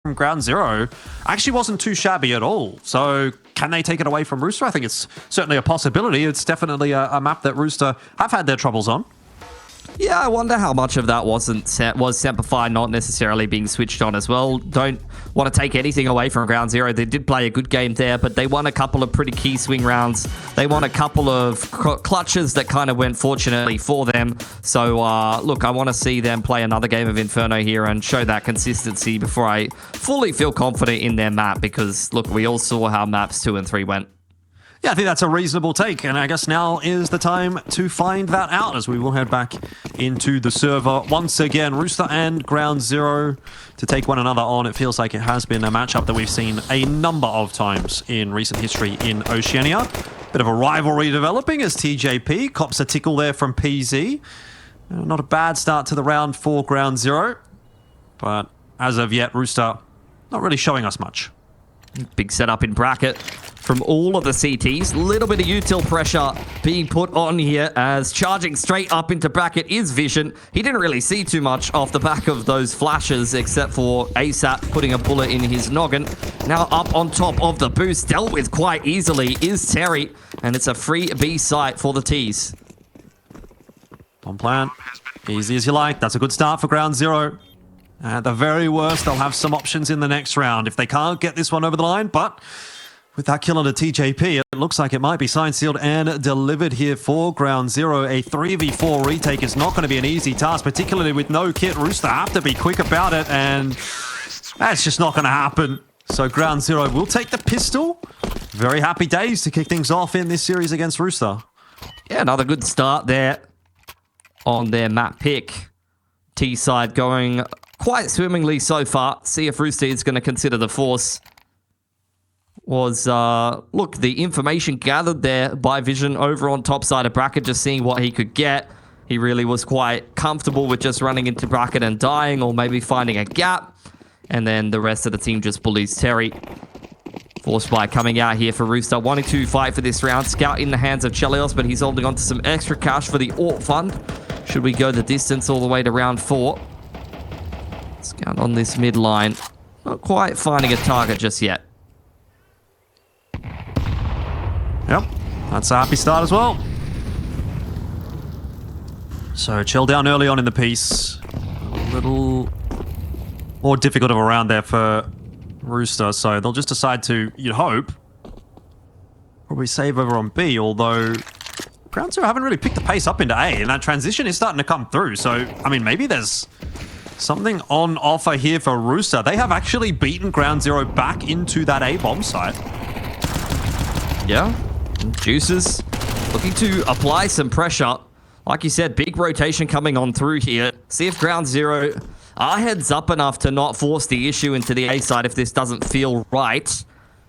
from Ground Zero actually wasn't too shabby at all. So can they take it away from Rooster? I think it's certainly a possibility. It's definitely a map that Rooster have had their troubles on. Yeah, I wonder how much of that was Semper not necessarily being switched on as well. Don't want to take anything away from Ground Zero. They did play a good game there, but they won a couple of pretty key swing rounds. They won a couple of clutches that kind of went fortunately for them. So, look, I want to see them play another game of Inferno here and show that consistency before I fully feel confident in their map because, look, we all saw how maps 2 and 3 went. Yeah, I think that's a reasonable take, and I guess now is the time to find that out as we will head back into the server once again. Rooster and Ground Zero to take one another on. It feels like it has been a matchup that we've seen a number of times in recent history in Oceania. Bit of a rivalry developing as TJP cops a tickle there from PZ. Not a bad start to the round for Ground Zero, but as of yet, Rooster not really showing us much. Big setup in bracket from all of the CTs. Little bit of util pressure being put on here as charging straight up into bracket is Vision. He didn't really see too much off the back of those flashes except for ASAP putting a bullet in his noggin. Now up on top of the boost, dealt with quite easily is Terry, and it's a free B site for the T's. On plan, easy as you like. That's a good start for Ground Zero. At the very worst, they'll have some options in the next round if they can't get this one over the line, but with that kill on a TJP, it looks like it might be signed, sealed, and delivered here for Ground Zero. A 3v4 retake is not going to be an easy task, particularly with no kit. Rooster have to be quick about it, and that's just not going to happen. So Ground Zero will take the pistol. Very happy days to kick things off in this series against Rooster. Yeah, another good start there on their map pick. T side going quite swimmingly so far. See if Rooster is going to consider the force. Look, the information gathered there by Vision over on top side of bracket, just seeing what he could get. He really was quite comfortable with just running into bracket and dying, or maybe finding a gap. And then the rest of the team just bullies Terry. Force Spy coming out here for Rooster, wanting to fight for this round. Scout in the hands of Chelios, but he's holding on to some extra cash for the AURT fund. Should we go the distance all the way to round 4? Scout on this mid line. Not quite finding a target just yet. Yep, that's a happy start as well. So chill down early on in the piece. A little more difficult of a round there for Rooster, so they'll just decide to, you'd hope, probably save over on B, although Ground Zero haven't really picked the pace up into A, and that transition is starting to come through. So, I mean, maybe there's something on offer here for Rooster. They have actually beaten Ground Zero back into that A bomb site. Yeah, Juices looking to apply some pressure. Like you said, big rotation coming on through here. See if Ground Zero are heads up enough to not force the issue into the A side if this doesn't feel right.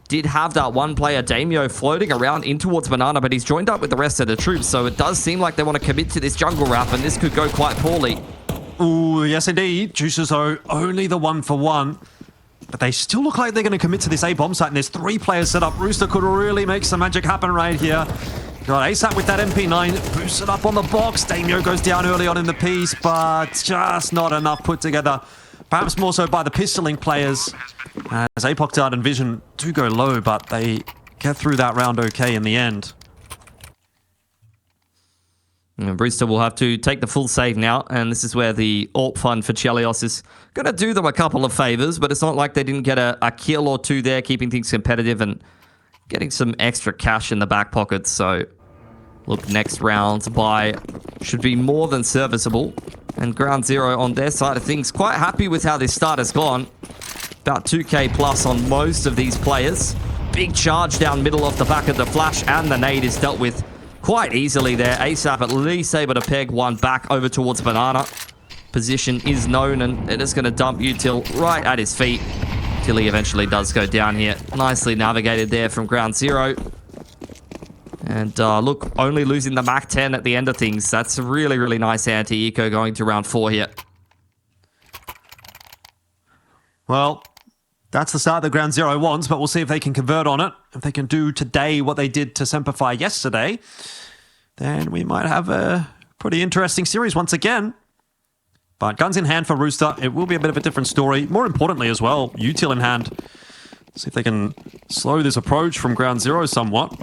Did have that one player, Damio, floating around in towards Banana, but he's joined up with the rest of the troops, so it does seem like they want to commit to this jungle wrap, and this could go quite poorly. Ooh, yes indeed. Juices are only the 1-for-1. But they still look like they're going to commit to this A bomb site, and there's 3 players set up. Rooster could really make some magic happen right here. Got ASAP with that MP9, boosted up on the box. Damio goes down early on in the piece, but just not enough put together. Perhaps more so by the pistoling players, as apocdud and Vision do go low, but they get through that round okay in the end. And Rooster will have to take the full save now, and this is where the AURT fund for Chelios is going to do them a couple of favors, but it's not like they didn't get a kill or two there, keeping things competitive and getting some extra cash in the back pockets. So, look, next round's buy should be more than serviceable. And Ground Zero on their side of things, quite happy with how this start has gone. About 2k plus on most of these players. Big charge down middle off the back of the flash, and the nade is dealt with quite easily there. ASAP at least able to peg one back over towards Banana. Position is known, and it is going to dump util right at his feet till he eventually does go down here. Nicely navigated there from Ground Zero. And look, only losing the Mach 10 at the end of things. That's a really, really nice anti-eco going to round 4 here. Well, that's the start that Ground Zero wants, but we'll see if they can convert on it. If they can do today what they did to Semper yesterday, then we might have a pretty interesting series once again. But guns in hand for Rooster, it will be a bit of a different story. More importantly as well, util in hand. See if they can slow this approach from ground zero somewhat.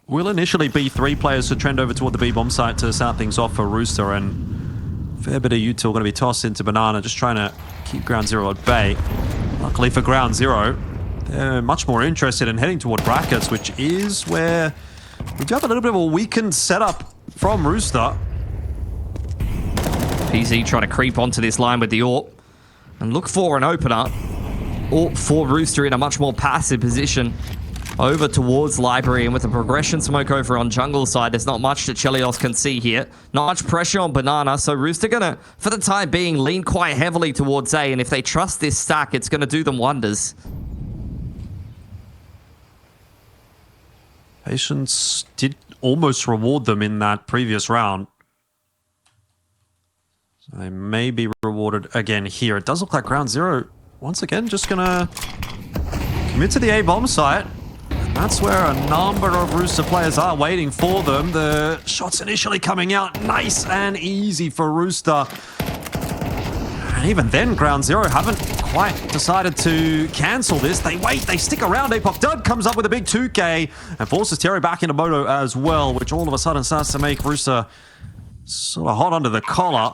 Will initially be 3 players to trend over toward the B-bomb site to start things off for Rooster, and fair bit of util going to be tossed into Banana, just trying to keep ground zero at bay. Luckily for ground zero, they're much more interested in heading toward brackets, which is where we do have a little bit of a weakened setup from Rooster. PZ trying to creep onto this line with the AWP and look for an opener. AWP for Rooster in a much more passive position over towards Library, and with a progression smoke over on jungle side, there's not much that Chelios can see here. Not much pressure on Banana, so Rooster gonna, for the time being, lean quite heavily towards A, and if they trust this stack, it's gonna do them wonders. Patience did almost reward them in that previous round. So they may be rewarded again here. It does look like ground zero, once again, just gonna commit to the A-bomb site. And that's where a number of Rooster players are waiting for them. The shots initially coming out nice and easy for Rooster. And even then, ground zero haven't quite decided to cancel this. They wait, they stick around. apocdud comes up with a big 2K and forces Terry back into Moto as well, which all of a sudden starts to make Rooster sort of hot under the collar.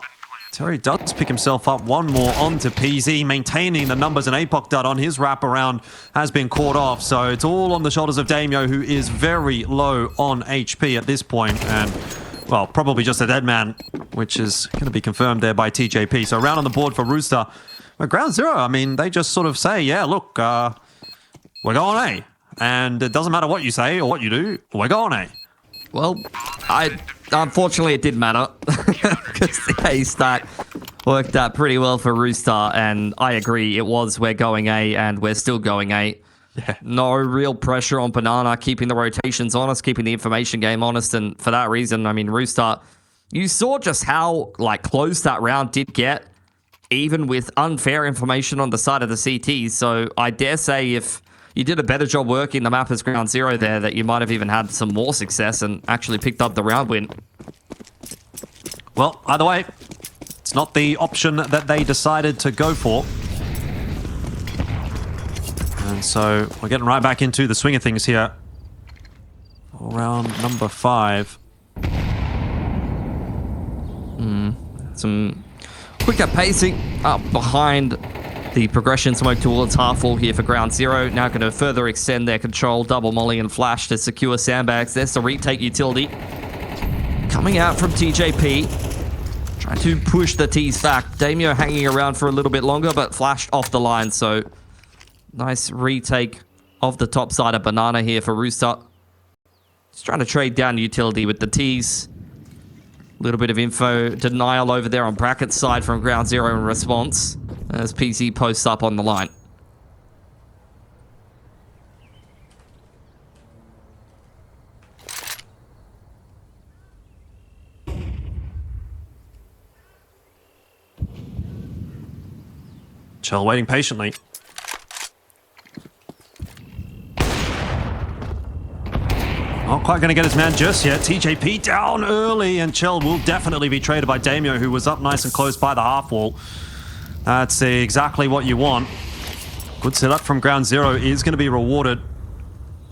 Terry does pick himself up one more onto PZ, maintaining the numbers, and apocdud on his wraparound has been caught off. So it's all on the shoulders of Damio, who is very low on HP at this point, and, well, probably just a dead man, which is going to be confirmed there by TJP. So round on the board for Rooster. But ground zero, I mean, they just sort of say, yeah, look, we're going A. And it doesn't matter what you say or what you do, we're going A. Well, unfortunately it didn't matter because the A stack worked out pretty well for Rooster, and I agree, it was we're going A and we're still going A. Yeah. No real pressure on Banana, keeping the rotations honest, keeping the information game honest, and for that reason, I mean, Rooster, you saw just how close that round did get, even with unfair information on the side of the CTs. So I dare say if you did a better job working the map as ground zero there, that you might have even had some more success and actually picked up the round win. Well, either way, it's not the option that they decided to go for. And so we're getting right back into the swing of things here. Round number 5. Some quicker pacing up behind the progression smoke towards half-wall here for ground zero. Now going to further extend their control. Double molly and flash to secure sandbags. There's the retake utility. Coming out from TJP. Trying to push the T's back. Damio hanging around for a little bit longer, but flashed off the line. So nice retake of the top side of Banana here for Rooster. Just trying to trade down utility with the T's. A little bit of info denial over there on bracket side from ground zero in response, as PC posts up on the line. Chell waiting patiently. Not quite going to get his man just yet. TJP down early, and Chell will definitely be traded by Damio, who was up nice and close by the half wall. That's exactly what you want. Good setup from ground zero is going to be rewarded.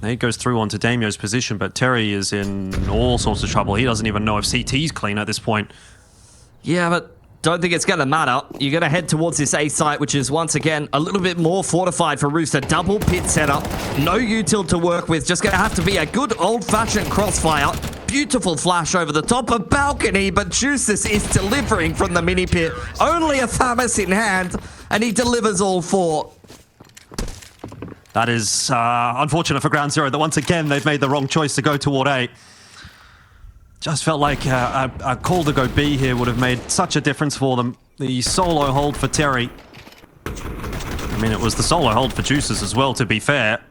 He goes through onto Damio's position, but Terry is in all sorts of trouble. He doesn't even know if CT's clean at this point. Yeah, but don't think it's going to matter. You're going to head towards this A site, which is once again a little bit more fortified for Rooster. Double pit setup. No util to work with. Just going to have to be a good old-fashioned crossfire. Beautiful flash over the top of balcony, but Juices is delivering from the mini pit. Only a Thamus in hand, and he delivers all 4. That is unfortunate for ground zero that once again they've made the wrong choice to go toward A. Just felt like a call to go B here would have made such a difference for them. The solo hold for Terry. I mean, it was the solo hold for Juices as well, to be fair.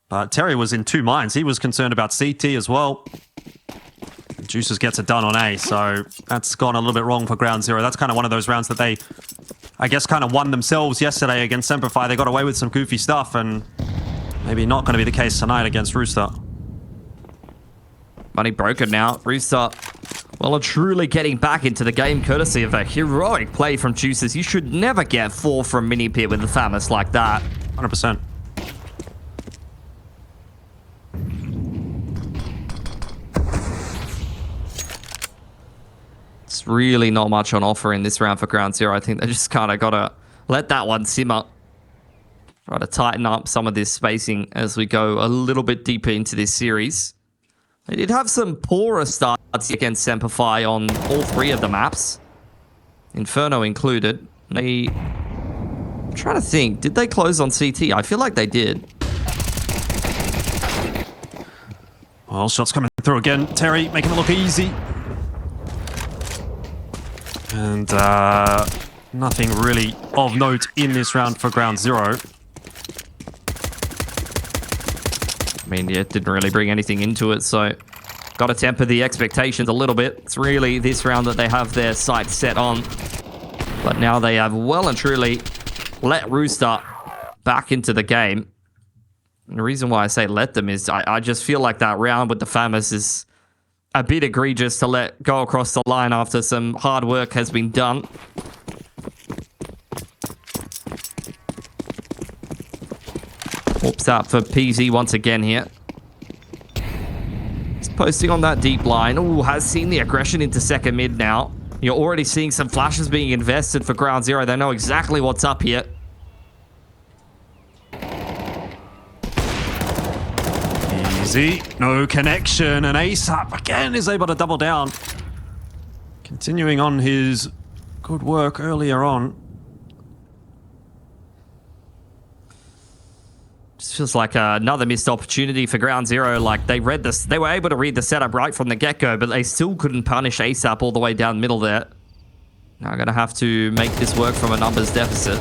But Terry was in 2 minds. He was concerned about CT as well. Juices gets it done on A, so that's gone a little bit wrong for ground zero. That's kind of one of those rounds that they, I guess, kind of won themselves yesterday against Semperfi. They got away with some goofy stuff, and maybe not going to be the case tonight against Rooster. Money broken now. Rooster, Well, truly getting back into the game courtesy of a heroic play from Juices. You should never get 4 from Mini Pit with the Famous like that. 100%. It's really not much on offer in this round for Ground Zero. I think they just kind of got to let that one simmer. Try to tighten up some of this spacing as we go a little bit deeper into this series. They did have some poorer starts against Semperfi on all 3 of the maps. Inferno included. I'm trying to think, did they close on CT? I feel like they did. Well, shots coming through again. Terry making it look easy. And nothing really of note in this round for Ground Zero. I mean, yeah, it didn't really bring anything into it, so got to temper the expectations a little bit. It's really this round that they have their sights set on. But now they have well and truly let Rooster back into the game. And the reason why I say let them is I just feel like that round with the Famous is a bit egregious to let go across the line after some hard work has been done. Whoops out for PZ once again here. He's posting on that deep line. Ooh, has seen the aggression into second mid now. You're already seeing some flashes being invested for Ground Zero. They know exactly what's up here. Easy. No connection. And ASAP again is able to double down. Continuing on his good work earlier on. Just feels like another missed opportunity for Ground Zero. Like they read this, they were able to read the setup right from the get-go, but they still couldn't punish ASAP all the way down middle there. Now I'm gonna have to make this work from a numbers deficit.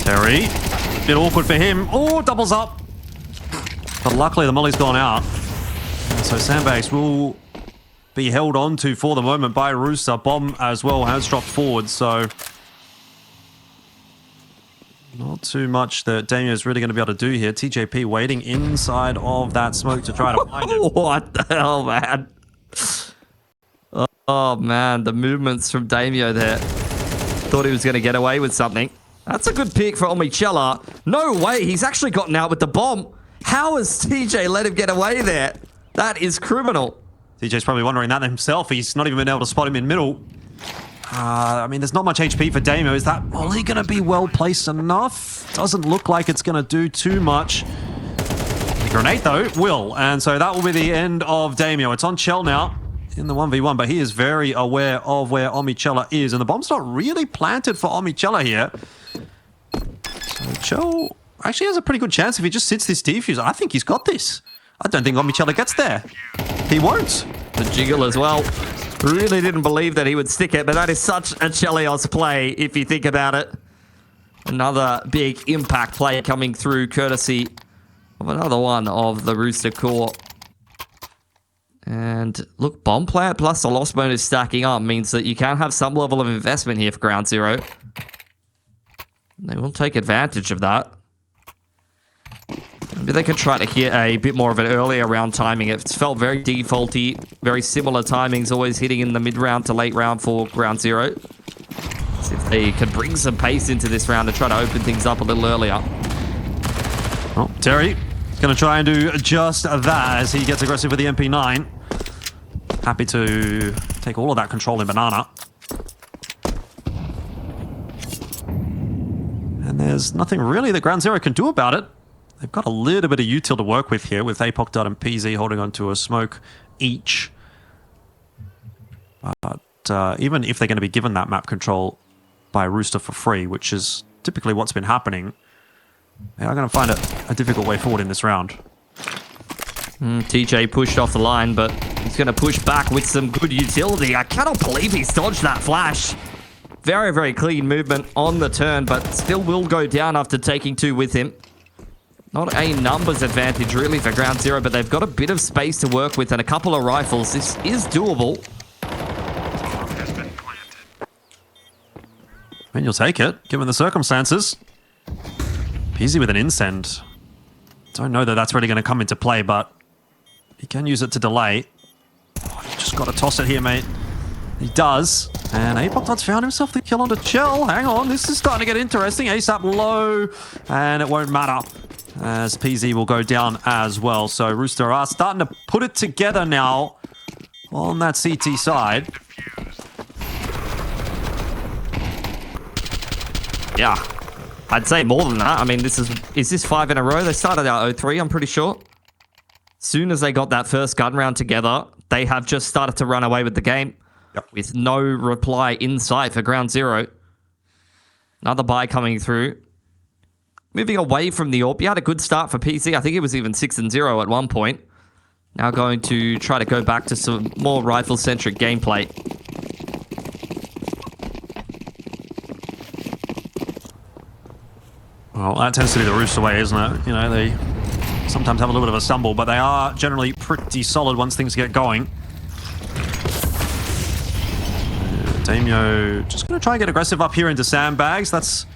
Terry, bit awkward for him. Oh, doubles up. But luckily the molly's gone out. And so Sandbags will be held on to for the moment by Rooster. Bomb as well has dropped forward, so not too much that Damien is really going to be able to do here. TJP waiting inside of that smoke to try to find him. What the hell, man? Oh, man, the movements from Damio there. Thought he was going to get away with something. That's a good pick for Omichella. No way, he's actually gotten out with the bomb. How has TJ let him get away there? That is criminal. TJ's probably wondering that himself. He's not even been able to spot him in middle. I mean, there's not much HP for Damio. Is that molly going to be well placed enough? Doesn't look like it's going to do too much. The grenade, though, will. And so that will be the end of Damio. It's on Chell now in the 1v1, but he is very aware of where Omichella is. And the bomb's not really planted for Omichella here. So Chell actually has a pretty good chance if he just sits this defuse. I think he's got this. I don't think Omichella gets there. He won't. The jiggle as well. Really didn't believe that he would stick it, but that is such a Chelios play if you think about it. Another big impact play coming through courtesy of another one of the Rooster core. And look, bomb plant plus the loss bonus stacking up means that you can have some level of investment here for Ground Zero. They will take advantage of that. Maybe they could try to hit a bit more of an earlier round timing. It's felt very defaulty, very similar timings, always hitting in the mid-round to late round for Ground Zero. See if they can bring some pace into this round and try to open things up a little earlier. Oh, Terry is going to try and do just that as he gets aggressive with the MP9. Happy to take all of that control in Banana. And there's nothing really that Ground Zero can do about it. They've got a little bit of util to work with here with apocdud and PZ holding onto a smoke each. But even if they're going to be given that map control by Rooster for free, which is typically what's been happening, they are going to find a difficult way forward in this round. TJ pushed off the line, but he's going to push back with some good utility. I cannot believe he's dodged that flash. Very, very clean movement on the turn, but still will go down after taking 2 with him. Not a numbers advantage really for Ground Zero, but they've got a bit of space to work with and a couple of rifles. This is doable. I mean, you'll take it, given the circumstances. Peasy with an incend. Don't know that that's really going to come into play, but he can use it to delay. Oh, you just got to toss it here, mate. He does. And apocdud's found himself the kill onto Chell. Hang on, this is starting to get interesting. ASAP low, and it won't matter, as PZ will go down as well. So Rooster are starting to put it together now on that CT side. Yeah, I'd say more than that. I mean, is this 5 in a row? They started out 0-3, I'm pretty sure. Soon as they got that first gun round together, they have just started to run away with the game. Yep. With no reply in sight for ground zero. Another buy coming through. Moving away from the AWP. You had a good start for PC. I think it was even 6-0 at one point. Now going to try to go back to some more rifle-centric gameplay. Well, that tends to be the Rooster way, isn't it? You know, they sometimes have a little bit of a stumble, but they are generally pretty solid once things get going. Damio just going to try and get aggressive up here into sandbags. That's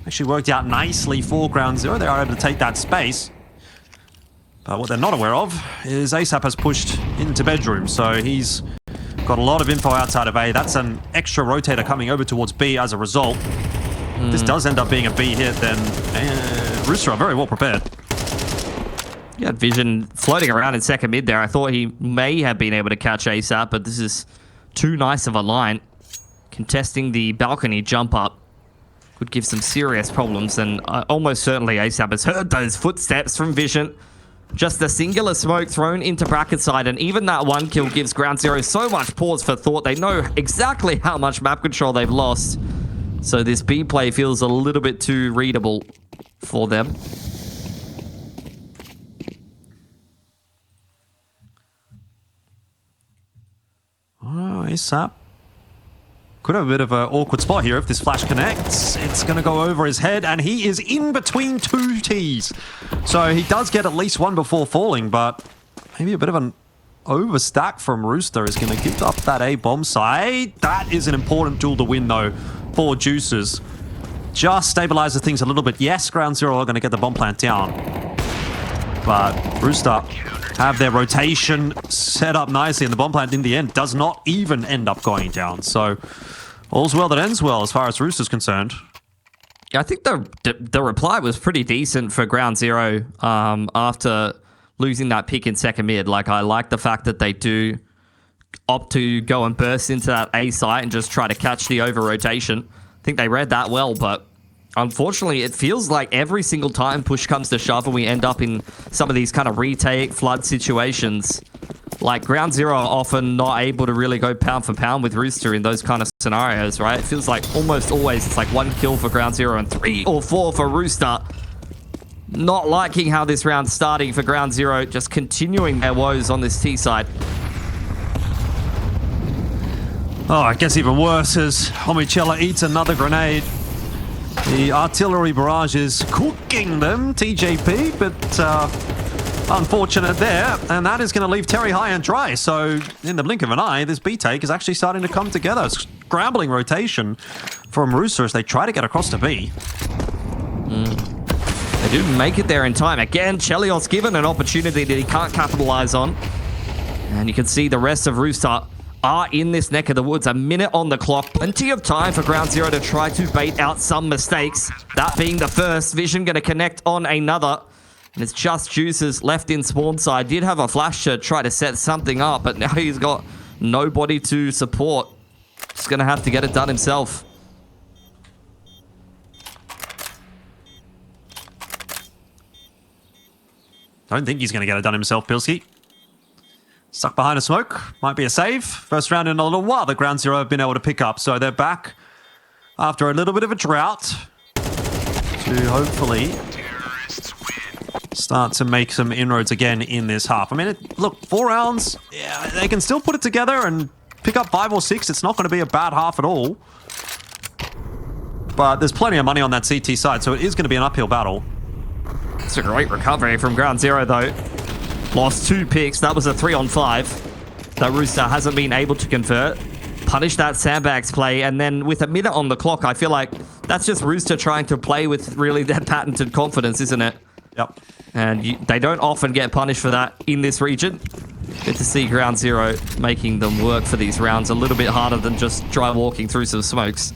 actually worked out nicely for ground zero. They are able to take that space. But what they're not aware of is ASAP has pushed into bedroom. So he's got a lot of info outside of A. That's an extra rotator coming over towards B as a result. If this does end up being a B hit, then Rooster are very well prepared. You had Vision floating around in second mid there. I thought he may have been able to catch ASAP, but this is too nice of a line. Contesting the balcony jump up could give some serious problems, and almost certainly ASAP has heard those footsteps from Vision. Just a singular smoke thrown into bracket side, and even that one kill gives ground zero so much pause for thought. They know exactly how much map control they've lost, so this B play feels a little bit too readable for them. Oh, ASAP could have a bit of an awkward spot here if this flash connects. It's going to go over his head, and he is in between two Ts. So he does get at least one before falling, but maybe a bit of an overstack from Rooster is going to give up that A bomb site. That is an important duel to win, though, for Juicers. Just stabilizes things a little bit. Yes, ground zero are going to get the bomb plant down, but Rooster have their rotation set up nicely, and the bomb plant in the end does not even end up going down. So all's well that ends well as far as Rooster's concerned. Yeah, I think the reply was pretty decent for ground zero after losing that pick in second mid. Like, I like the fact that they do opt to go and burst into that A site and just try to catch the over rotation. I think they read that well, but unfortunately, it feels like every single time push comes to shove and we end up in some of these kind of retake, flood situations, like ground zero are often not able to really go pound for pound with Rooster in those kind of scenarios, right? It feels like almost always it's like 1 kill for ground zero and 3 or 4 for Rooster. Not liking how this round's starting for ground zero, just continuing their woes on this T side. Oh, it gets even worse as Oceania eats another grenade. The artillery barrage is cooking them, TJP, but unfortunate there. And that is going to leave Terry high and dry. So in the blink of an eye, this B take is actually starting to come together. Scrambling rotation from Rooster as they try to get across to B. They didn't make it there in time. Again, Chelios given an opportunity that he can't capitalize on. And you can see the rest of Rooster are in this neck of the woods. A minute on the clock. Plenty of time for ground zero to try to bait out some mistakes. That being the first. Vision going to connect on another. And it's just Juicers left in spawn side. Did have a flash to try to set something up, but now he's got nobody to support. Just going to have to get it done himself. Don't think he's going to get it done himself, Pilsky. Stuck behind a smoke. Might be a save. First round in a little while that ground zero have been able to pick up. So they're back after a little bit of a drought to hopefully start to make some inroads again in this half. I mean, look, 4 rounds. Yeah, they can still put it together and pick up 5 or 6. It's not going to be a bad half at all. But there's plenty of money on that CT side, so it is going to be an uphill battle. It's a great recovery from ground zero, though. Lost 2 picks. That was a 3-on-5 that Rooster hasn't been able to convert. Punish that sandbags play, and then with a minute on the clock, I feel like that's just Rooster trying to play with really that patented confidence, isn't it? Yep. And they don't often get punished for that in this region. Good to see Ground Zero making them work for these rounds a little bit harder than just dry walking through some smokes.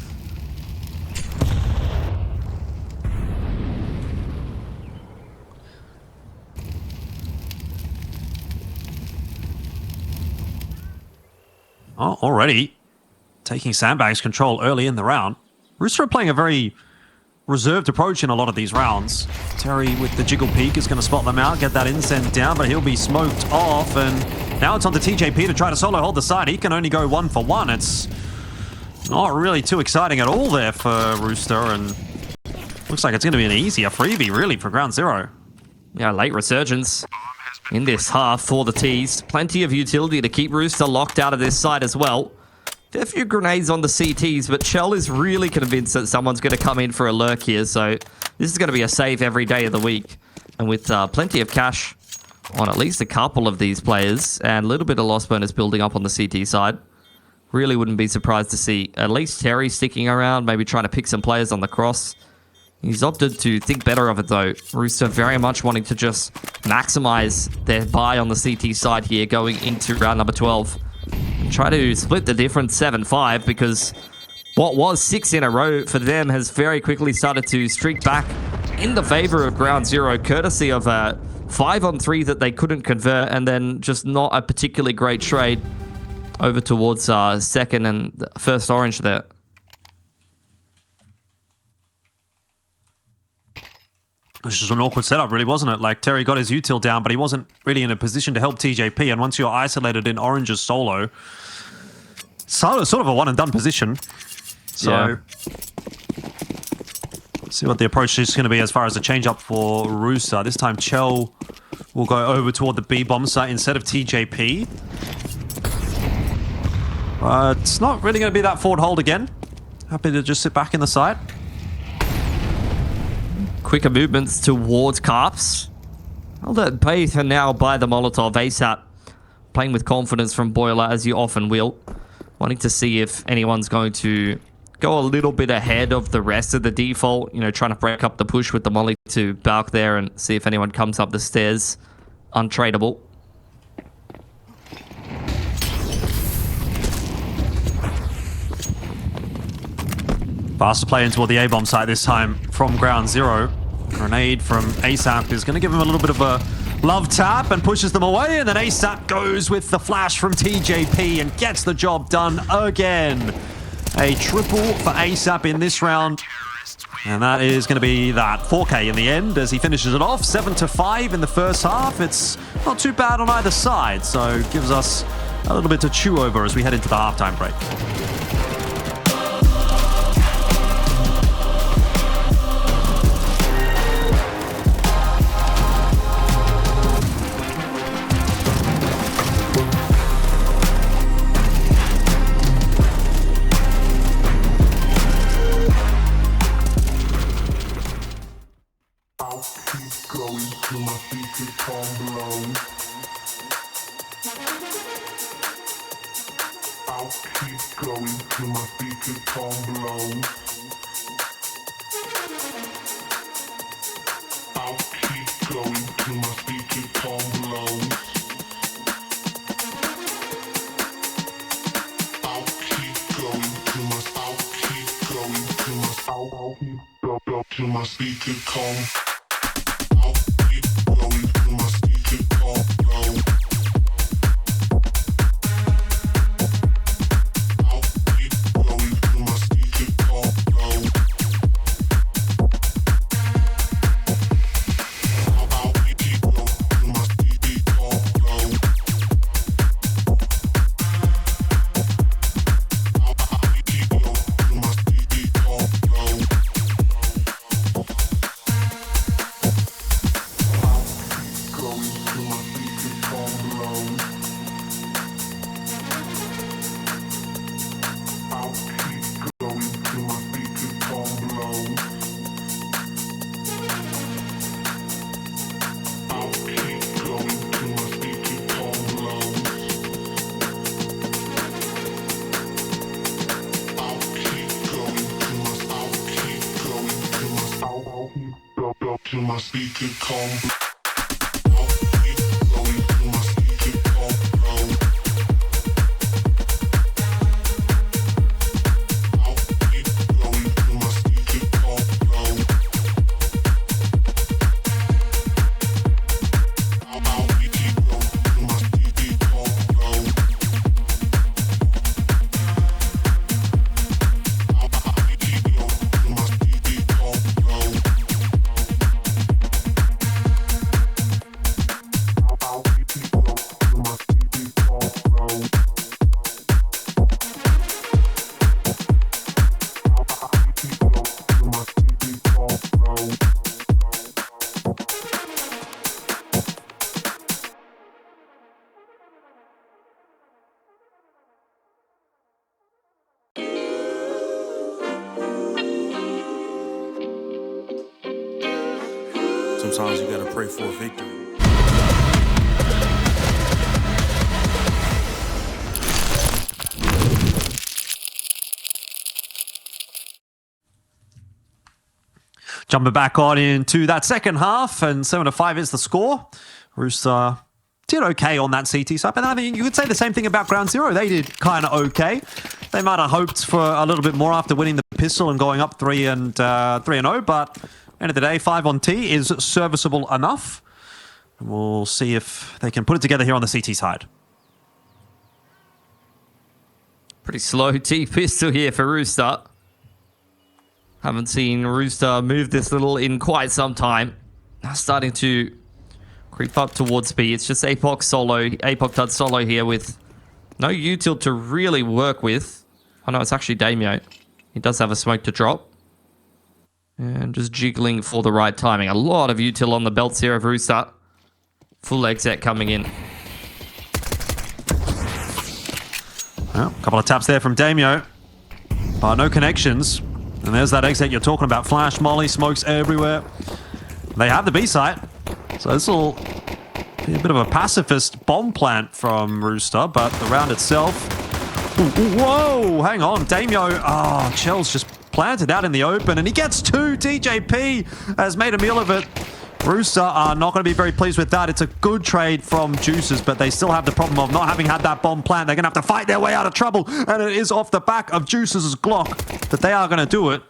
Oh, already taking Sandbags control early in the round. Rooster are playing a very reserved approach in a lot of these rounds. Terry with the jiggle peek is going to spot them out, get that incense down, but he'll be smoked off. And now it's on to TJP to try to solo hold the side. He can only go 1 for 1. It's not really too exciting at all there for Rooster, and looks like it's going to be an easier freebie, really, for Ground Zero. Yeah, late resurgence in this half for the T's. Plenty of utility to keep Rooster locked out of this side as well. Fair few grenades on the CTs, but Chell is really convinced that someone's going to come in for a lurk here, so this is going to be a save every day of the week. And with plenty of cash on at least a couple of these players, and a little bit of loss bonus building up on the CT side, really wouldn't be surprised to see at least Terry sticking around, maybe trying to pick some players on the cross. He's opted to think better of it, though. Rooster very much wanting to just maximize their buy on the CT side here going into round number 12. And try to split the difference 7-5, because what was 6 in a row for them has very quickly started to streak back in the favor of Ground Zero, courtesy of a 5-on-3 that they couldn't convert, and then just not a particularly great trade over towards second and first orange there. This is an awkward setup, really, wasn't it? Like, Terry got his util down, but he wasn't really in a position to help TJP. And once you're isolated in Orange's solo, sort of a one-and-done position. So, yeah. See what the approach is going to be as far as the change-up for Rooster. This time, Chell will go over toward the B-bomb site instead of TJP. It's not really going to be that forward hold again. Happy to just sit back in the site. Quicker movements towards Carps. Held at bay for now by the Molotov ASAP. Playing with confidence from Boiler, as you often will. Wanting to see if anyone's going to go a little bit ahead of the rest of the default. You know, trying to break up the push with the molly to Balk there and see if anyone comes up the stairs. Untradeable. Faster play into the A-bomb site this time from Ground Zero. Grenade from ASAP is going to give him a little bit of a love tap and pushes them away. And then ASAP goes with the flash from TJP and gets the job done again. A triple for ASAP in this round. And that is going to be that 4K in the end as he finishes it off. 7-5 in the first half. It's not too bad on either side. So it gives us a little bit to chew over as we head into the halftime break. till my speaker calm. I'll keep going till my speaker calm. I'll keep going till my speaker calm. I'll keep going till my speaker calm. Sometimes you gotta pray for a victory. Jumping back on into that second half, and 7-5 is the score. Rooster did okay on that CT side, but I mean, you could say the same thing about Ground Zero. They did kind of okay. They might have hoped for a little bit more after winning the pistol and going up 3-0, but end of the day, 5 on T is serviceable enough. We'll see if they can put it together here on the CT side. Pretty slow T pistol here for Rooster. Haven't seen Rooster move this little in quite some time. Now starting to creep up towards B. It's just apocdud solo here with no util to really work with. Oh no, it's actually Damio. He does have a smoke to drop. And just jiggling for the right timing. A lot of util on the belts here of Rooster. Full exit coming in. Well, a couple of taps there from Damio, but no connections. And there's that exit you're talking about. Flash, molly, smokes everywhere. They have the B site. So this will be a bit of a pacifist bomb plant from Rooster, but the round itself... Ooh, whoa, hang on. Damio, Chell's just planted out in the open, and he gets 2. TJP has made a meal of it. Rooster are not going to be very pleased with that. It's a good trade from Juices, but they still have the problem of not having had that bomb plant. They're going to have to fight their way out of trouble, and it is off the back of Juices' Glock that they are going to do it.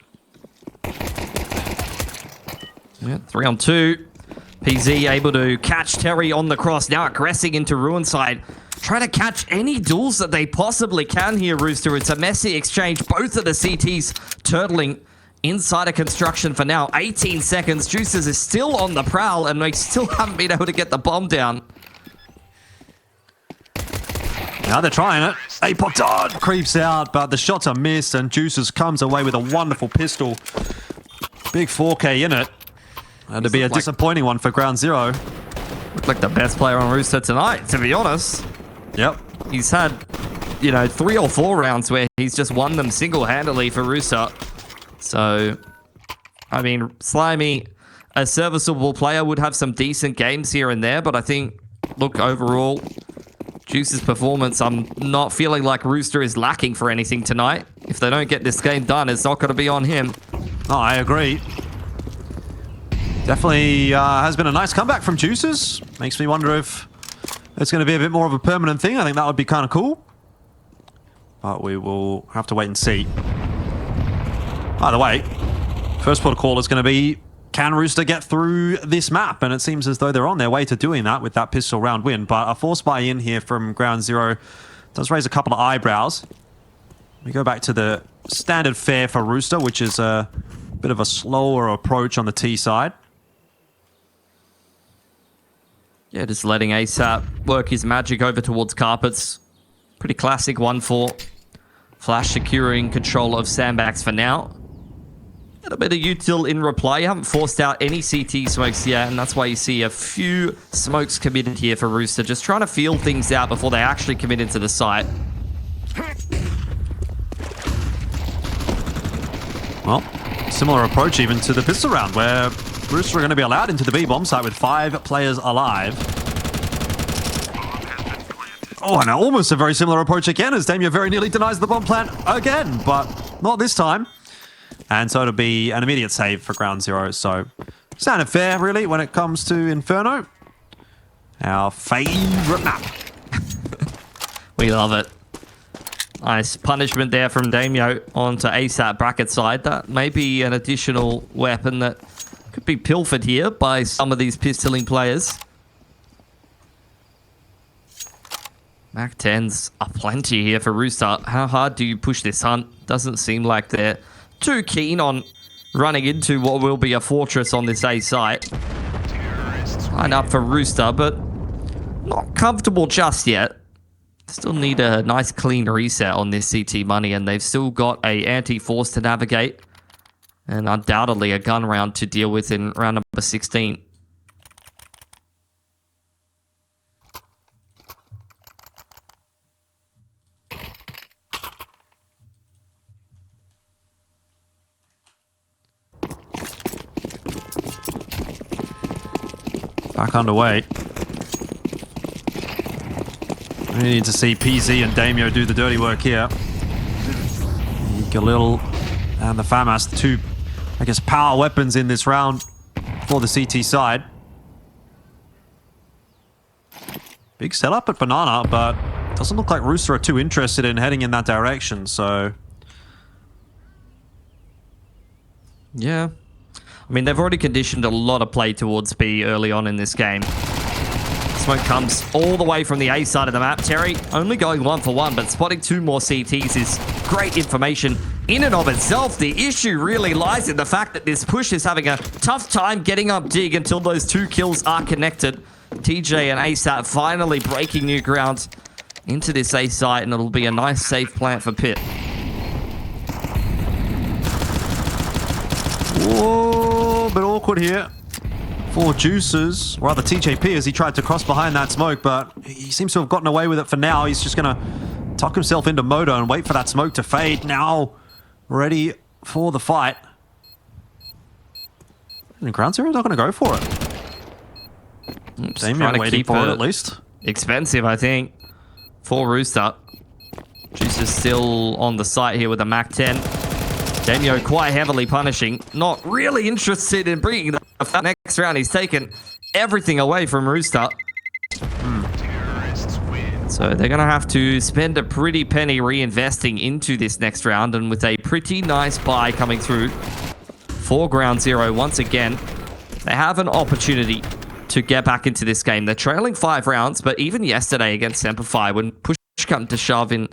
Yeah, 3 on 2. PZ able to catch Terry on the cross, now aggressing into Ruin side. Try to catch any duels that they possibly can here, Rooster. It's a messy exchange. Both of the CTs turtling inside of construction for now. 18 seconds. Juices is still on the prowl, and they still haven't been able to get the bomb down. Now they're trying it. apocdud creeps out, but the shots are missed, and Juices comes away with a wonderful pistol. Big 4K in it. And to be a disappointing one for Ground Zero. Looked like the best player on Rooster tonight, to be honest. Yep. He's had, 3 or 4 rounds where he's just won them single-handedly for Rooster. So, I mean, Slimy, a serviceable player, would have some decent games here and there, but I think, look, overall, Juice's performance, I'm not feeling like Rooster is lacking for anything tonight. If they don't get this game done, it's not going to be on him. Oh, I agree. Definitely has been a nice comeback from Juices. Makes me wonder if it's going to be a bit more of a permanent thing. I think that would be kind of cool. But we will have to wait and see. Either way, first protocol is going to be, can Rooster get through this map? And it seems as though they're on their way to doing that with that pistol round win. But a force buy in here from Ground Zero does raise a couple of eyebrows. We go back to the standard fare for Rooster, which is a bit of a slower approach on the T side. Yeah, just letting ASAP work his magic over towards carpets. Pretty classic 1-4. Flash securing control of sandbags for now. A little bit of util in reply. You haven't forced out any CT smokes yet, and that's why you see a few smokes committed here for Rooster. Just trying to feel things out before they actually commit into the site. Well, similar approach even to the pistol round, where Rooster are going to be allowed into the B bomb site with 5 players alive. Oh, and almost a very similar approach again, as Damien very nearly denies the bomb plant again, but not this time. And so it'll be an immediate save for Ground Zero. So Sounded fair, really, when it comes to Inferno. Our favourite map. We love it. Nice punishment there from Damio onto ASAP bracket side. That may be an additional weapon that could be pilfered here by some of these pistoling players. Mac 10s are plenty here for Rooster. How hard do you push this hunt? Doesn't seem like they're too keen on running into what will be a fortress on this A site. Line up for Rooster, but not comfortable just yet. Still need a nice clean reset on this CT money, and they've still got a anti-force to navigate, and undoubtedly a gun round to deal with in round number 16. Back underway. We need to see PZ and Damio do the dirty work here. Galil and the FAMAS, the two, I guess, power weapons in this round for the CT side. Big setup at Banana, but doesn't look like Rooster are too interested in heading in that direction, so... Yeah. I mean, they've already conditioned a lot of play towards B early on in this game. Smoke comes all the way from the A side of the map. Terry only going 1 for 1, but spotting 2 more CTs is great information in and of itself. The issue really lies in the fact that this push is having a tough time getting up dig until those 2 kills are connected. TJ and ASAP finally breaking Nuke Round into this A site, and it'll be a nice safe plant for Pit. Whoa, a bit awkward here for Juices, or rather TJP, as he tried to cross behind that smoke, but he seems to have gotten away with it for now. He's just going to tuck himself into Moto and wait for that smoke to fade. Now ready for the fight. And Ground Zero's not going to go for it. Damien waiting for it at least. Expensive, I think, for Rooster. Juices still on the site here with a Mac 10. Damio quite heavily punishing. Not really interested in bringing the next round. He's taken everything away from Rooster. So they're going to have to spend a pretty penny reinvesting into this next round. And with a pretty nice buy coming through for Ground Zero once again, they have an opportunity to get back into this game. They're trailing 5 rounds, but even yesterday against Semperfi, when push come to shove in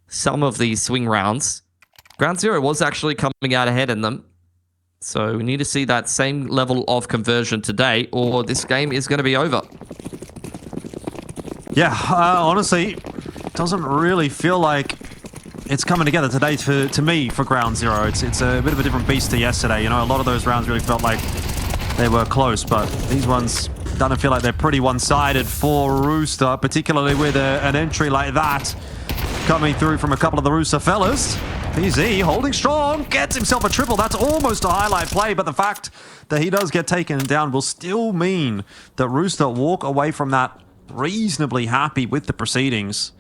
some of these swing rounds, Ground Zero was actually coming out ahead in them. So we need to see that same level of conversion today, or this game is going to be over. Yeah, honestly, it doesn't really feel like it's coming together today to me for Ground Zero. It's a bit of a different beast to yesterday. You know, a lot of those rounds really felt like they were close, but these ones don't feel like they're pretty one-sided for Rooster, particularly with an entry like that coming through from a couple of the Rooster fellas. PZ holding strong, gets himself a triple. That's almost a highlight play, but the fact that he does get taken down will still mean that Rooster walk away from that reasonably happy with the proceedings.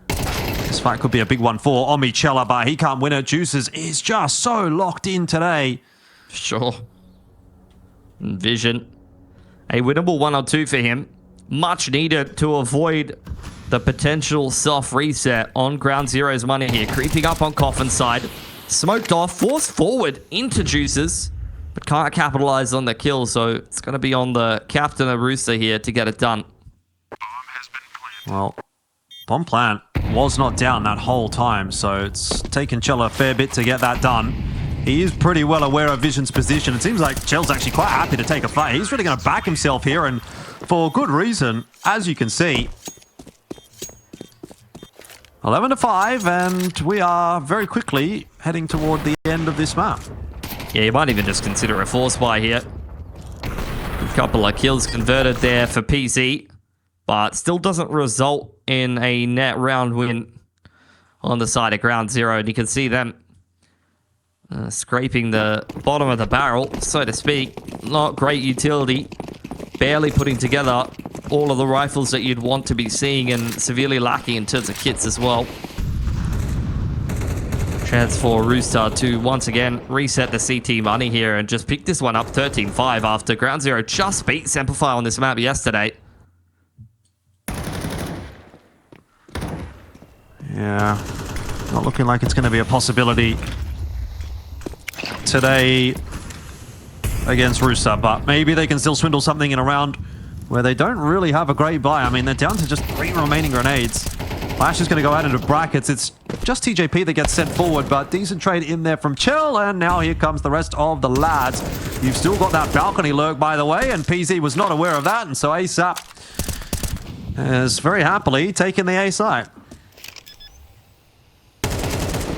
This fight could be a big one for Omichella, but he can't win it. Juices is just so locked in today. Sure. Vision. A winnable 1 or 2 for him. Much needed to avoid the potential soft reset on Ground Zero's money here. Creeping up on Coffin side. Smoked off, forced forward into Juices, but can't capitalize on the kill, so it's going to be on the captain of Rooster here to get it done. Well, bomb plant was not down that whole time, so it's taken Chell a fair bit to get that done. He is pretty well aware of Vision's position. It seems like Chell's actually quite happy to take a fight. He's really going to back himself here, and for good reason, as you can see. 11-5, and we are very quickly heading toward the end of this map. Yeah, you might even just consider a force buy here. A couple of kills converted there for PC, but still doesn't result in a net round win on the side of Ground Zero. And you can see them scraping the bottom of the barrel, so to speak. Not great utility. Barely putting together all of the rifles that you'd want to be seeing, and severely lacking in terms of kits as well. Chance for Rooster to once again reset the CT money here and just pick this one up 13-5 after Ground Zero just beat Semperfire on this map yesterday. Yeah, not looking like it's going to be a possibility today against Rooster, but maybe they can still swindle something in a round where they don't really have a great buy. I mean, they're down to just 3 remaining grenades. Flash is going to go out into brackets. It's just TJP that gets sent forward, but decent trade in there from Chill, and now here comes the rest of the lads. You've still got that balcony lurk, by the way, and PZ was not aware of that, and so ASAP is very happily taking the A site.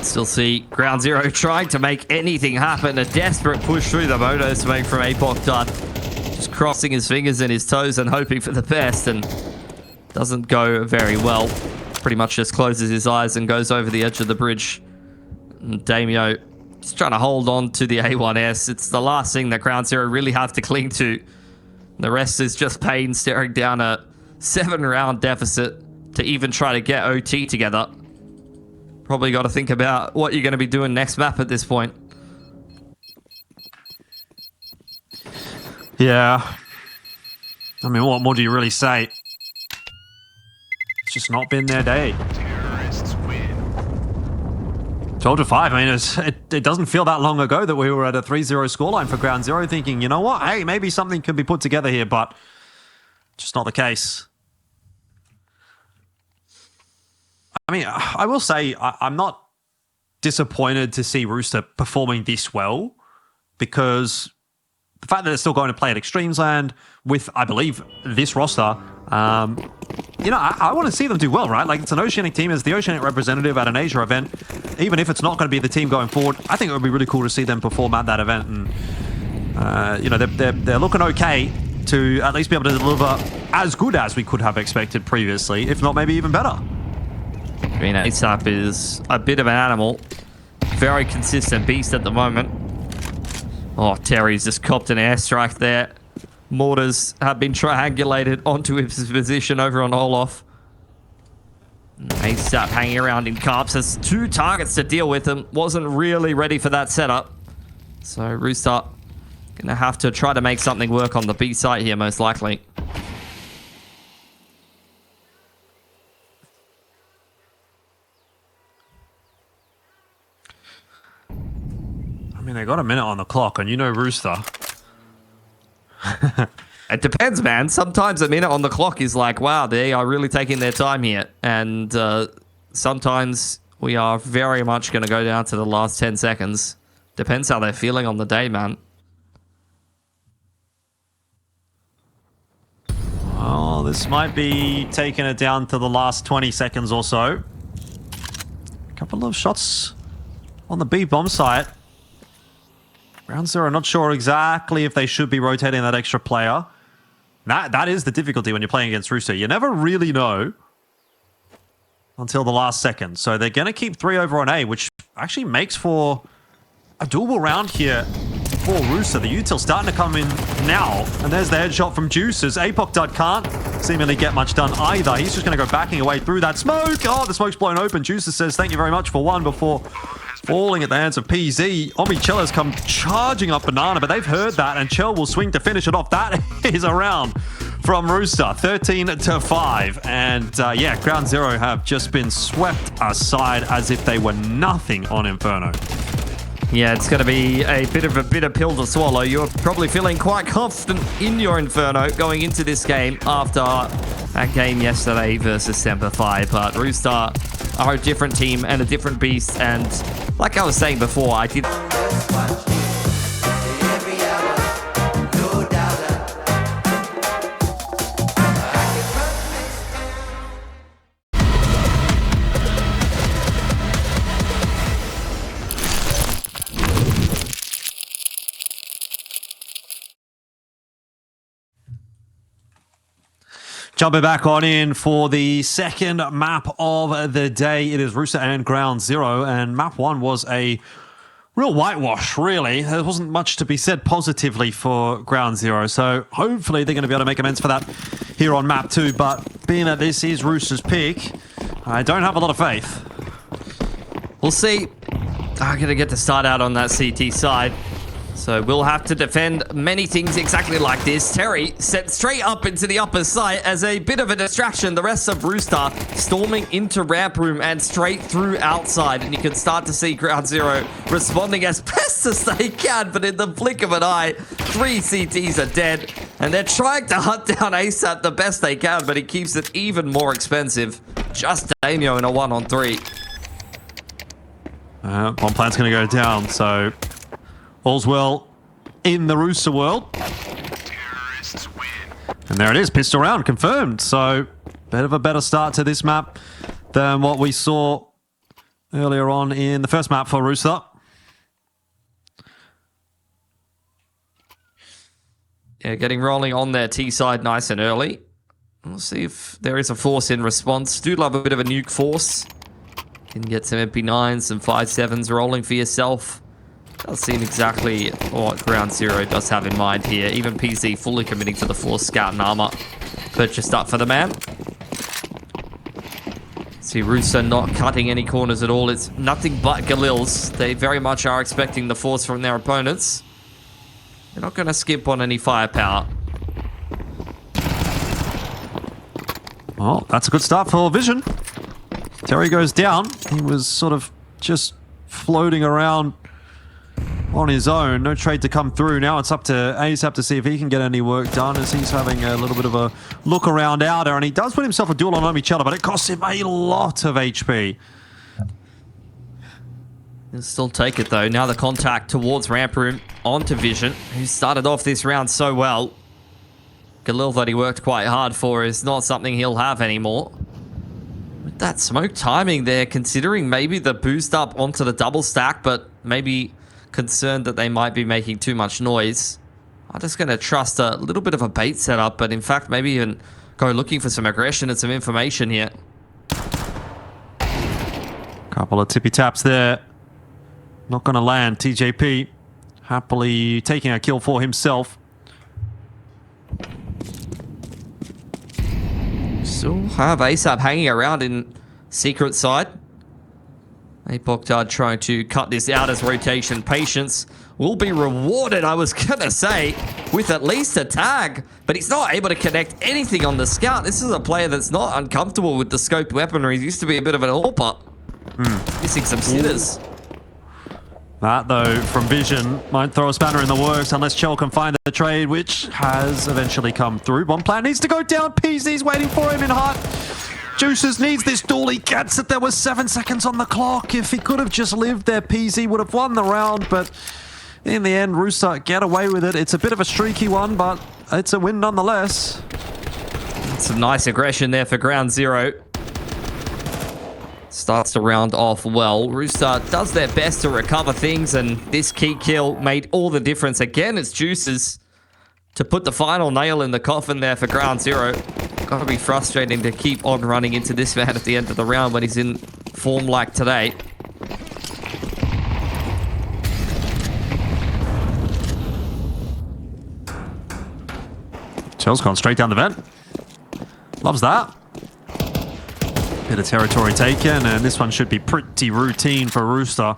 Still see Ground Zero trying to make anything happen. A desperate push through the motos to make from apocdud. Just crossing his fingers and his toes and hoping for the best, and doesn't go very well. Pretty much just closes his eyes and goes over the edge of the bridge. And Damio just trying to hold on to the A1S. It's the last thing that Ground Zero really have to cling to. The rest is just pain staring down a 7-round deficit to even try to get OT together. Probably got to think about what you're going to be doing next map at this point. Yeah. I mean, what more do you really say? It's just not been their day. 12-5. I mean, it doesn't feel that long ago that we were at a 3-0 scoreline for Ground Zero thinking, you know what? Hey, maybe something could be put together here, but just not the case. I mean, I will say I'm not disappointed to see Rooster performing this well, because the fact that they're still going to play at Extremes Land with, I believe, this roster, you know, I want to see them do well, right? Like, it's an Oceanic team as the Oceanic representative at an Asia event. Even if it's not going to be the team going forward, I think it would be really cool to see them perform at that event. And, you know, they're looking okay to at least be able to deliver as good as we could have expected previously, if not maybe even better. I mean, ASAP is a bit of an animal. Very consistent beast at the moment. Oh, Terry's just copped an airstrike there. Mortars have been triangulated onto his position over on Olaf. ASAP hanging around in Carps has 2 targets to deal with him. Wasn't really ready for that setup. So Rooster gonna have to try to make something work on the B site here, most likely. I mean, they got a minute on the clock, and you know Rooster. It depends, man. Sometimes a minute on the clock is like, wow, they are really taking their time here. And sometimes we are very much going to go down to the last 10 seconds. Depends how they're feeling on the day, man. Well, this might be taking it down to the last 20 seconds or so. A couple of shots on the B bomb site. Ground Zero, not sure exactly if they should be rotating that extra player. That is the difficulty when you're playing against Rooster. You never really know until the last second. So they're going to keep 3 over on A, which actually makes for a doable round here for Rooster. The util starting to come in now. And there's the headshot from Juices. apocdud can't seemingly get much done either. He's just going to go backing away through that smoke. Oh, the smoke's blown open. Juices says, thank you very much for one before falling at the hands of PZ. Omi Chell has come charging up Banana, but they've heard that, and Chell will swing to finish it off. That is a round from Rooster, 13-5. And yeah, Ground Zero have just been swept aside as if they were nothing on Inferno. Yeah, it's going to be a bit of a bitter pill to swallow. You're probably feeling quite confident in your Inferno going into this game after that game yesterday versus Semperfire. But Rooster are a different team and a different beast. And like I was saying before, I did... Jumping back on in for the second map of the day. It is Rooster and Ground Zero, and map 1 was a real whitewash, really. There wasn't much to be said positively for Ground Zero, so hopefully they're going to be able to make amends for that here on map 2, but being that this is Rooster's pick, I don't have a lot of faith. We'll see. are going to get to start out on that CT side. So we'll have to defend many things exactly like this. Terry set straight up into the upper site as a bit of a distraction. The rest of Rooster storming into ramp room and straight through outside. And you can start to see Ground Zero responding as best as they can. But in the blink of an eye, 3 CTs are dead. And they're trying to hunt down ASAP the best they can, but it keeps it even more expensive. Just Damio in a 1-on-3. One plan's going to go down, so all's well in the Rooster world. And there it is, pistol round confirmed. So bit of a better start to this map than what we saw earlier on in the first map for Rooster. Yeah, getting rolling on their T side nice and early. We'll see if there is a force in response. Do love a bit of a nuke force. Can get some MP9s, some 5.7s rolling for yourself. Does seem exactly what Ground Zero does have in mind here. Even PC fully committing to the Force Scout and armor purchased up for the man. See Rooster not cutting any corners at all. It's nothing but Galils. They very much are expecting the force from their opponents. They're not going to skip on any firepower. Well, that's a good start for Vision. Terry goes down. He was sort of just floating around on his own. No trade to come through. Now it's up to ASAP to see if he can get any work done as he's having a little bit of a look around outer. And he does put himself a duel on Omichella, but it costs him a lot of HP. He'll still take it though. Now the contact towards ramp room onto Vision, who started off this round so well. Galil that he worked quite hard for is not something he'll have anymore. With that smoke timing there, considering maybe the boost up onto the double stack, but maybe concerned that they might be making too much noise. I'm just going to trust a little bit of a bait setup, but in fact maybe even go looking for some aggression and some information here. Couple of tippy taps there. Not going to land. TJP happily taking a kill for himself. Still have ASAP hanging around in secret side. apocdud trying to cut this out as rotation. Patience will be rewarded, I was going to say, with at least a tag. But he's not able to connect anything on the scout. This is a player that's not uncomfortable with the scoped weaponry. He used to be a bit of an AWPer. Missing some sitters. That, though, from Vision, might throw a spanner in the works unless Chell can find the trade, which has eventually come through. One plan needs to go down. PZ's waiting for him in hut. Juices needs this duel. He gets it. There was 7 seconds on the clock. If he could have just lived there, PZ would have won the round. But in the end, Rooster get away with it. It's a bit of a streaky one, but it's a win nonetheless. Some nice aggression there for Ground Zero. Starts the round off well. Rooster does their best to recover things, and this key kill made all the difference. Again, it's Juices to put the final nail in the coffin there for Ground Zero. Gotta be frustrating to keep on running into this man at the end of the round when he's in form like today. Chell's gone straight down the vent. Loves that. Bit of territory taken, and this one should be pretty routine for Rooster.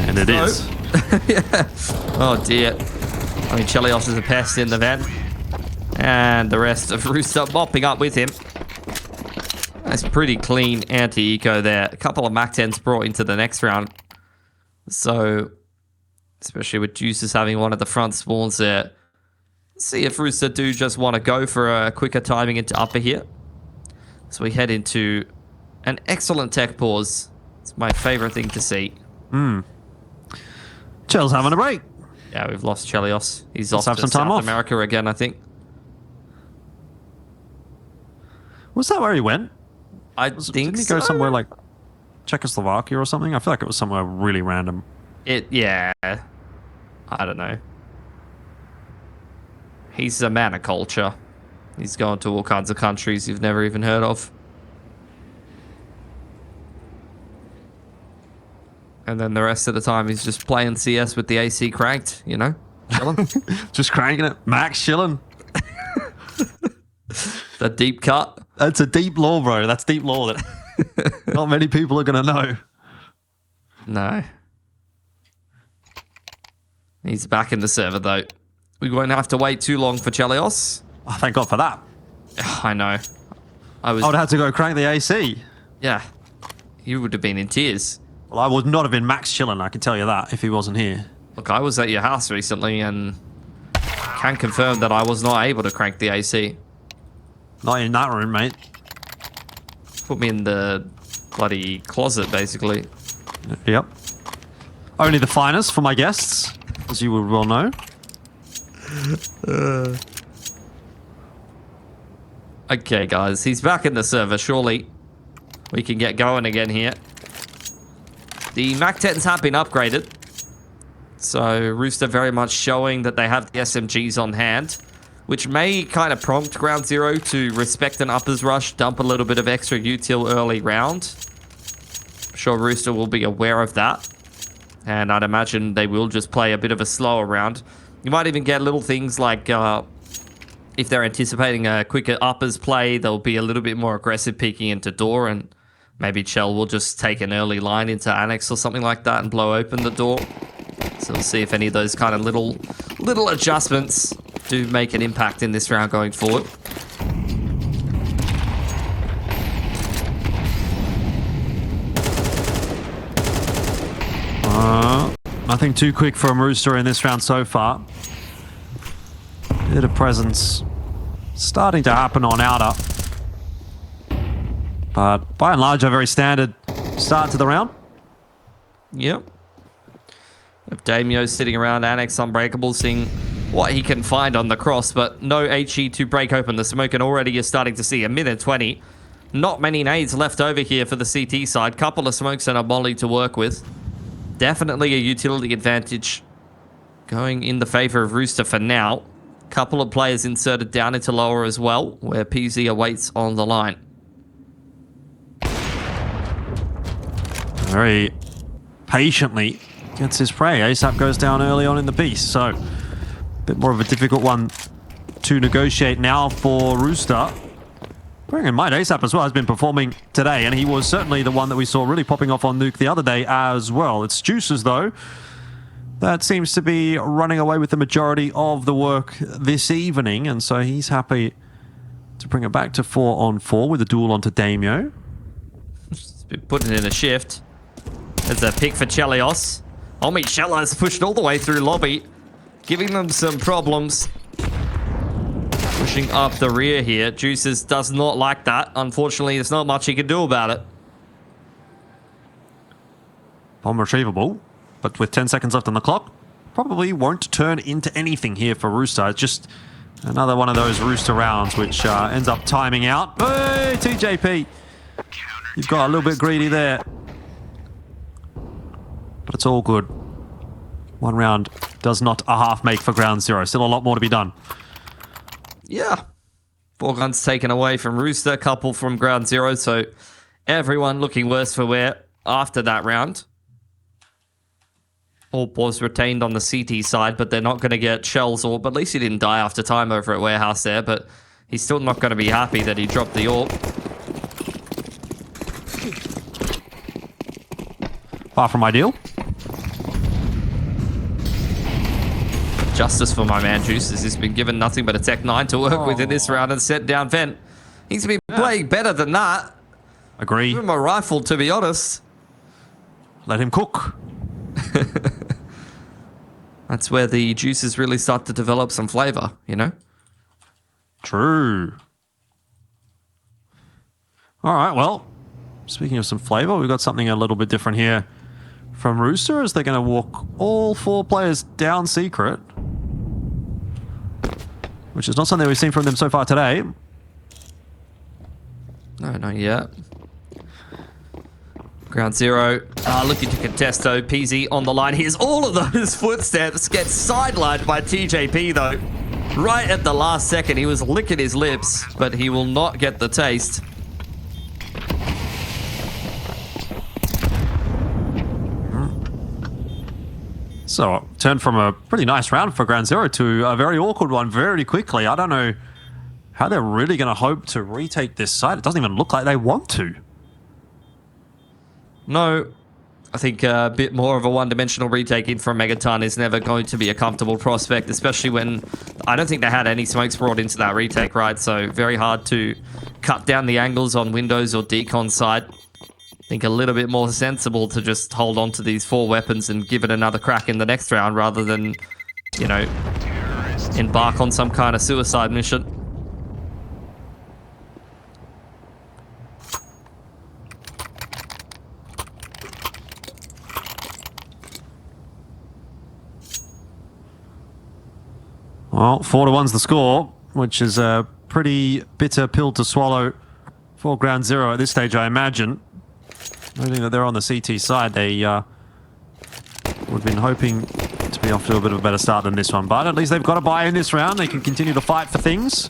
And it is. Yeah. Oh dear. I mean, Chelios is a pest in the vent. And the rest of Rooster mopping up with him. That's pretty clean anti-eco there. A couple of MAC-10s brought into the next round. So, especially with Juices having one of the front spawns there. Let's see if Rooster do just want to go for a quicker timing into upper here. So we head into an excellent tech pause. It's my favorite thing to see. Chell's having a break. Yeah, we've lost Chelios. He's off have to some time South off. America again, I think. Was that where he went? I think Didn't he so. go somewhere like Czechoslovakia or something? I feel like it was somewhere really random. Yeah. I don't know. He's a man of culture. He's gone to all kinds of countries you've never even heard of. And then the rest of the time he's just playing CS with the AC cranked, you know? Chilling. Just cranking it. Max chilling. The deep cut. That's a deep law, bro. That's deep law. Not many people are going to know. No. He's back in the server, though. We won't have to wait too long for Chelios. Oh, thank God for that. I know. I would have to go crank the AC. Yeah. You would have been in tears. Well, I would not have been Max chilling, I can tell you that, if he wasn't here. Look, I was at your house recently and can confirm that I was not able to crank the AC. Not in that room, mate. Put me in the bloody closet, basically. Yep. Only the finest for my guests, as you would well know. Okay, guys, he's back in the server. Surely we can get going again here. The Mac 10s have been upgraded. So Rooster very much showing that they have the SMGs on hand, which may kind of prompt Ground Zero to respect an uppers rush, dump a little bit of extra util early round. I'm sure Rooster will be aware of that. And I'd imagine they will just play a bit of a slower round. You might even get little things like if they're anticipating a quicker uppers play, they'll be a little bit more aggressive peeking into door, and maybe Chell will just take an early line into Annex or something like that and blow open the door. So we'll see if any of those kind of little adjustments do make an impact in this round going forward. Nothing too quick from Rooster in this round so far. Bit of presence starting to happen on outer. But by and large, a very standard start to the round. Yep. Damio sitting around Annex Unbreakable, seeing what he can find on the cross, but no HE to break open the smoke, and already you're starting to see a minute 20. Not many nades left over here for the CT side. Couple of smokes and a molly to work with. Definitely a utility advantage going in the favor of Rooster for now. Couple of players inserted down into lower as well, where PZ awaits on the line. Very patiently gets his prey. ASAP goes down early on in the piece, so a bit more of a difficult one to negotiate now for Rooster. Bearing in mind, ASAP as well has been performing today, and he was certainly the one that we saw really popping off on Nuke the other day as well. It's Juices, though, that seems to be running away with the majority of the work this evening, and so he's happy to bring it back to 4-on-4 with a duel onto Damio. He's been putting in a shift. There's a pick for Chelios. Omi Shella has pushed all the way through lobby, giving them some problems. Pushing up the rear here. Juices does not like that. Unfortunately, there's not much he can do about it. Bomb retrievable, but with 10 seconds left on the clock, probably won't turn into anything here for Rooster. It's just another one of those Rooster rounds, which ends up timing out. Hey, TJP! You've got a little bit greedy there. But it's all good. One round does not a half make for Ground Zero. Still a lot more to be done. Yeah. 4 guns taken away from Rooster, couple from Ground Zero, so everyone looking worse for wear after that round. Orb was retained on the CT side, but they're not going to get Shell's Orb. At least he didn't die after time over at Warehouse there, but he's still not going to be happy that he dropped the Orb. Far from ideal. Justice for my man Juices. He's been given nothing but a Tech 9 to work with in this round and set down Vent. He's been playing better than that. Agree. Give him a rifle, to be honest. Let him cook. That's where the juices really start to develop some flavor, you know? True. All right, well, speaking of some flavor, we've got something a little bit different here from Rooster, as they're going to walk all 4 players down secret, which is not something we've seen from them so far today. No, not yet. Ground Zero looking to contest, though. PZ on the line. Here's all of those footsteps. Gets sidelined by TJP, though. Right at the last second, he was licking his lips, but he will not get the taste. So, turned from a pretty nice round for Ground Zero to a very awkward one very quickly. I don't know how they're really going to hope to retake this site. It doesn't even look like they want to. No, I think a bit more of a one-dimensional retake in from Megaton is never going to be a comfortable prospect, especially when I don't think they had any smokes brought into that retake, right? So very hard to cut down the angles on Windows or Decon side. I think a little bit more sensible to just hold on to these 4 weapons and give it another crack in the next round rather than, you know, embark on some kind of suicide mission. Well, 4-1's the score, which is a pretty bitter pill to swallow for Ground Zero at this stage, I imagine. Noting that they're on the CT side, they would have been hoping to be off to a bit of a better start than this one. But at least they've got a buy in this round. They can continue to fight for things.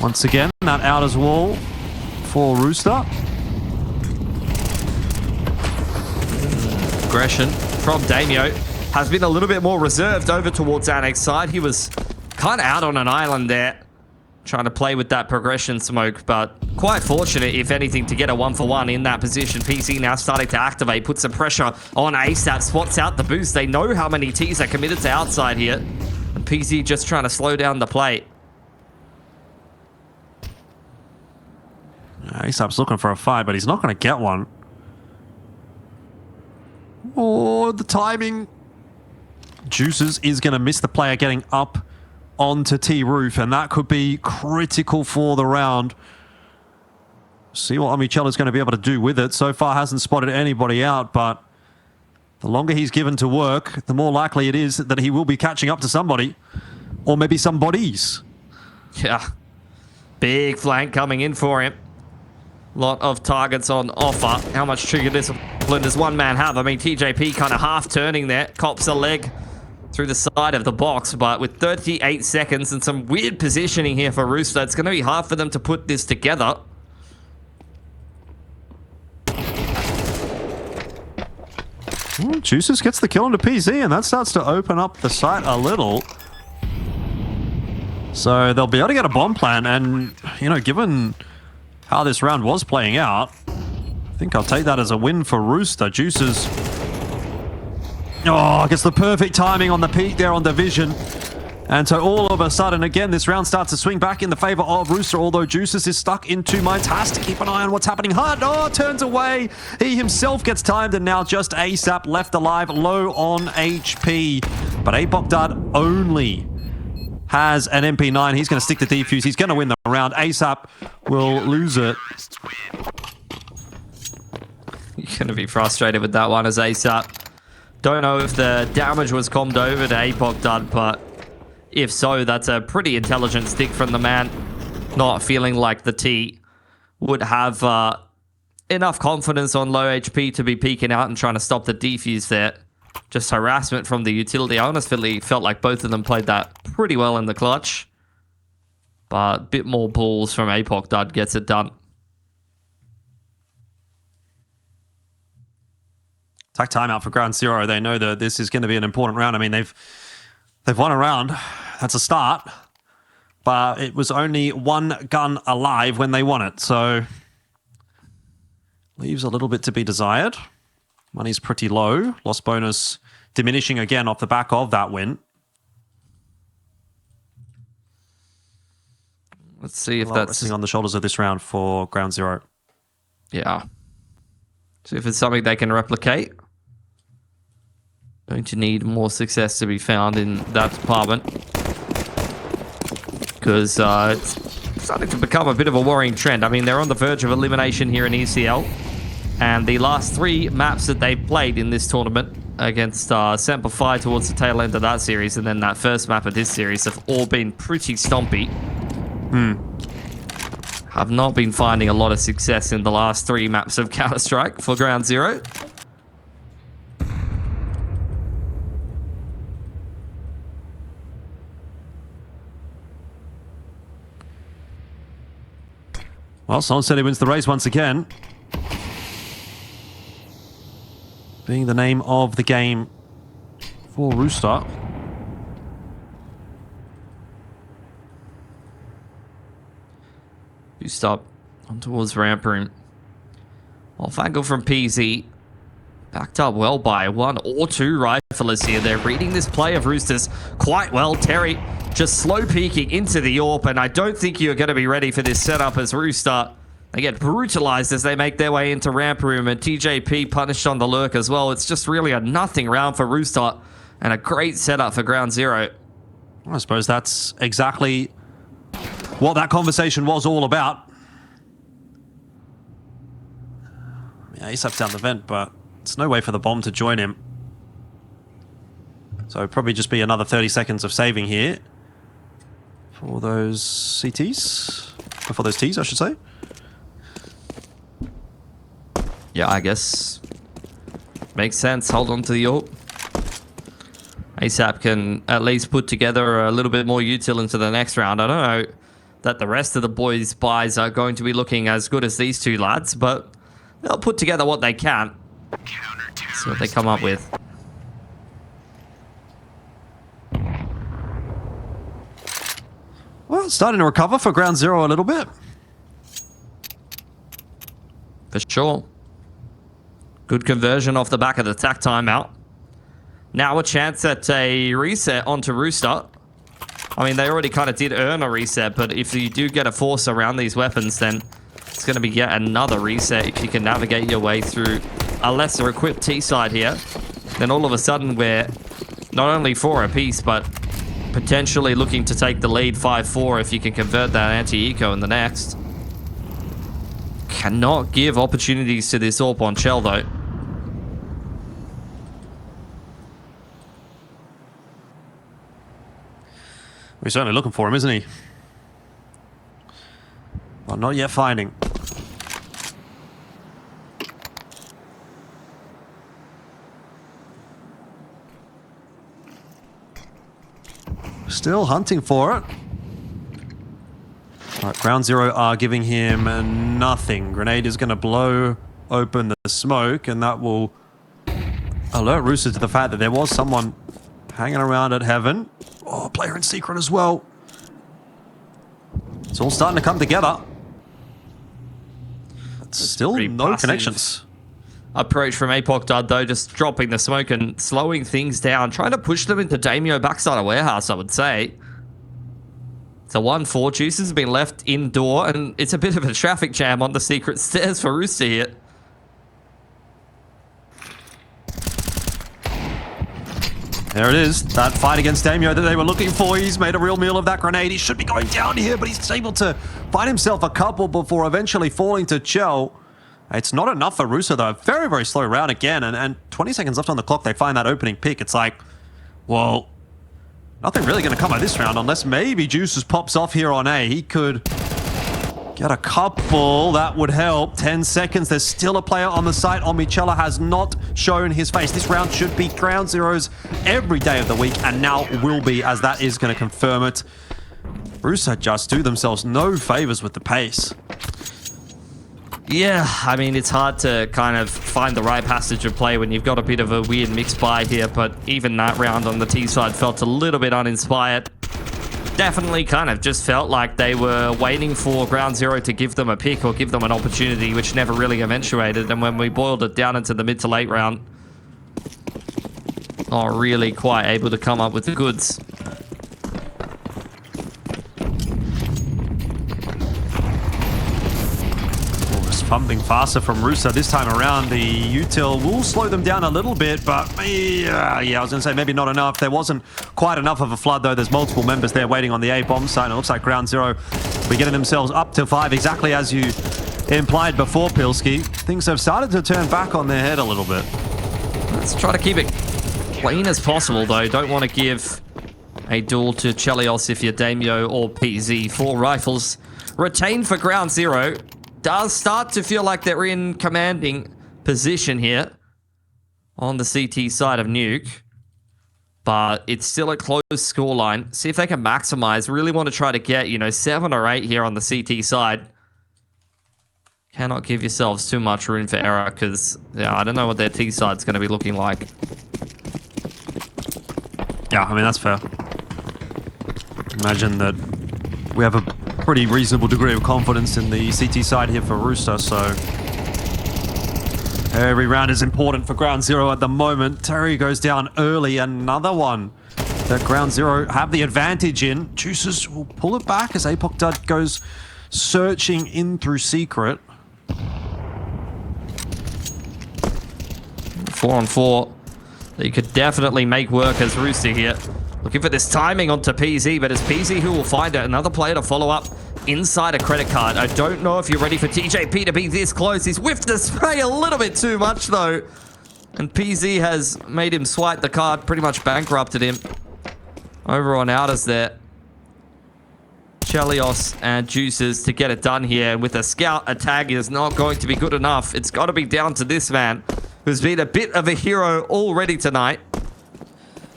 Once again, that outers wall for Rooster. Aggression from Damio has been a little bit more reserved over towards Annex side. He was kind of out on an island there, trying to play with that progression smoke, but quite fortunate, if anything, to get a 1-for-1 in that position. PC now starting to activate, put some pressure on ASAP, spots out the boost. They know how many Ts are committed to outside here, and PC just trying to slow down the play. ASAP's looking for a fight, but he's not going to get one. Oh, the timing. Juices is going to miss the player getting up onto T-Roof, and that could be critical for the round. See what Omicello's going to be able to do with it. So far hasn't spotted anybody out, but the longer he's given to work, the more likely it is that he will be catching up to somebody, or maybe some bodies. Yeah, big flank coming in for him. Lot of targets on offer. How much trigger discipline does one man have? I mean, TJP kind of half turning there, cops a leg through the side of the box, but with 38 seconds and some weird positioning here for Rooster, it's going to be hard for them to put this together. Juices gets the kill onto PZ, and that starts to open up the site a little. So they'll be able to get a bomb plan, and, you know, given how this round was playing out, I think I'll take that as a win for Rooster. Juices... Oh, gets the perfect timing on the peak there on the vision. And so all of a sudden, again, this round starts to swing back in the favor of Rooster, although Juices is stuck in 2 mines. Has to keep an eye on what's happening. Hunt, turns away. He himself gets timed, and now just ASAP left alive, low on HP. But apocdud only has an MP9. He's going to stick the defuse. He's going to win the round. ASAP will lose it. You're going to be frustrated with that one as ASAP. Don't know if the damage was commed over to apocdud, but if so, that's a pretty intelligent stick from the man. Not feeling like the T would have enough confidence on low HP to be peeking out and trying to stop the defuse there. Just harassment from the utility. I honestly felt like both of them played that pretty well in the clutch. But a bit more balls from apocdud gets it done. Attack timeout for Ground Zero. They know that this is going to be an important round. I mean, they've won a round. That's a start. But it was only 1 gun alive when they won it. So leaves a little bit to be desired. Money's pretty low. Loss bonus diminishing again off the back of that win. Let's see if that's resting on the shoulders of this round for Ground Zero. Yeah. See if it's something they can replicate. Going to need more success to be found in that department. Because it's starting to become a bit of a worrying trend. I mean, they're on the verge of elimination here in ECL. And the last 3 maps that they've played in this tournament against Semper Fi towards the tail end of that series, and then that first map of this series, have all been pretty stompy. Have not been finding a lot of success in the last 3 maps of Counter-Strike for Ground Zero. Well, Son City wins the race once again. Being the name of the game for Rooster. You stop on towards ramp room. Off angle from PZ. Backed up well by one or two riflers here. They're reading this play of Roosters quite well. Terry just slow peeking into the AWP, and I don't think you're going to be ready for this setup as Rooster. They get brutalized as they make their way into ramp room, and TJP punished on the lurk as well. It's just really a nothing round for Rooster, and a great setup for Ground Zero. I suppose that's exactly what that conversation was all about. Yeah, he steps down the vent, but there's no way for the bomb to join him. So it'll probably just be another 30 seconds of saving here for those CTs. For those Ts, I should say. Yeah, I guess. Makes sense. Hold on to the AWP. ASAP can at least put together a little bit more util into the next round. I don't know that the rest of the boys' buys are going to be looking as good as these two lads, but they'll put together what they can. See what they come up with. Well, starting to recover for Ground Zero a little bit. For sure. Good conversion off the back of the tack timeout. Now a chance at a reset onto Rooster. I mean, they already kind of did earn a reset, but if you do get a force around these weapons, then it's going to be yet another reset if you can navigate your way through a lesser equipped T side here. Then all of a sudden we're not only 4 apiece, but potentially looking to take the lead 5-4 if you can convert that anti-eco in the next. Cannot give opportunities to this AWP on Shell though. We're certainly looking for him, isn't he? Well, not yet finding. Still hunting for it. All right, Ground Zero are giving him nothing. Grenade is going to blow open the smoke, and that will alert Rooster to the fact that there was someone hanging around at Heaven. Oh, player in secret as well. It's all starting to come together. But still pretty no passive connections. Approach from apocdud though, just dropping the smoke and slowing things down. Trying to push them into Damio backside of warehouse, I would say. It's a 1-4. Juice has been left indoor, and it's a bit of a traffic jam on the secret stairs for Rooster here. There it is. That fight against Damio that they were looking for. He's made a real meal of that grenade. He should be going down here, but he's able to find himself a couple before eventually falling to Chell. It's not enough for Rooster, though. Very, very slow round again. And 20 seconds left on the clock. They find that opening pick. It's like, well, nothing really going to come out of this round unless maybe Juices pops off here on A. He could get a couple. That would help. 10 seconds. There's still a player on the site. Omichella has not shown his face. This round should be Ground Zero's every day of the week, and now will be, as that is going to confirm it. Rooster just do themselves no favors with the pace. Yeah, I mean, it's hard to kind of find the right passage of play when you've got a bit of a weird mixed buy here, but even that round on the T side felt a little bit uninspired. Definitely kind of just felt like they were waiting for Ground Zero to give them a pick or give them an opportunity, which never really eventuated. And when we boiled it down into the mid to late round, not really quite able to come up with the goods. Pumping faster from Rooster this time around. The util will slow them down a little bit, but yeah, I was going to say maybe not enough. There wasn't quite enough of a flood, though. There's multiple members there waiting on the A bomb site, and it looks like Ground Zero we're getting themselves up to 5, exactly as you implied before, Pilski. Things have started to turn back on their head a little bit. Let's try to keep it clean as possible, though. Don't want to give a duel to Chelios if you're Damio or PZ. 4 rifles retained for Ground Zero. Does start to feel like they're in commanding position here on the CT side of Nuke, but it's still a close scoreline. See if they can maximize. Really want to try to get, 7 or 8 here on the CT side. Cannot give yourselves too much room for error because, I don't know what their T side's going to be looking like. Yeah, I mean, that's fair. Imagine that we have a pretty reasonable degree of confidence in the CT side here for Rooster, so Every round is important for Ground Zero at the moment. Terry goes down early. Another one that Ground Zero have the advantage in. Juices will pull it back as apocdud goes searching in through secret. 4-on-4. You could definitely make work as Rooster here. Looking for this timing onto PZ, but it's PZ who will find it. Another player to follow up inside a credit card. I don't know if you're ready for TJP to be this close. He's whiffed the spray a little bit too much, though. And PZ has made him swipe the card, pretty much bankrupted him. Over on outers there. Chelios and Juices to get it done here. And with a scout, a tag is not going to be good enough. It's got to be down to this man, who's been a bit of a hero already tonight.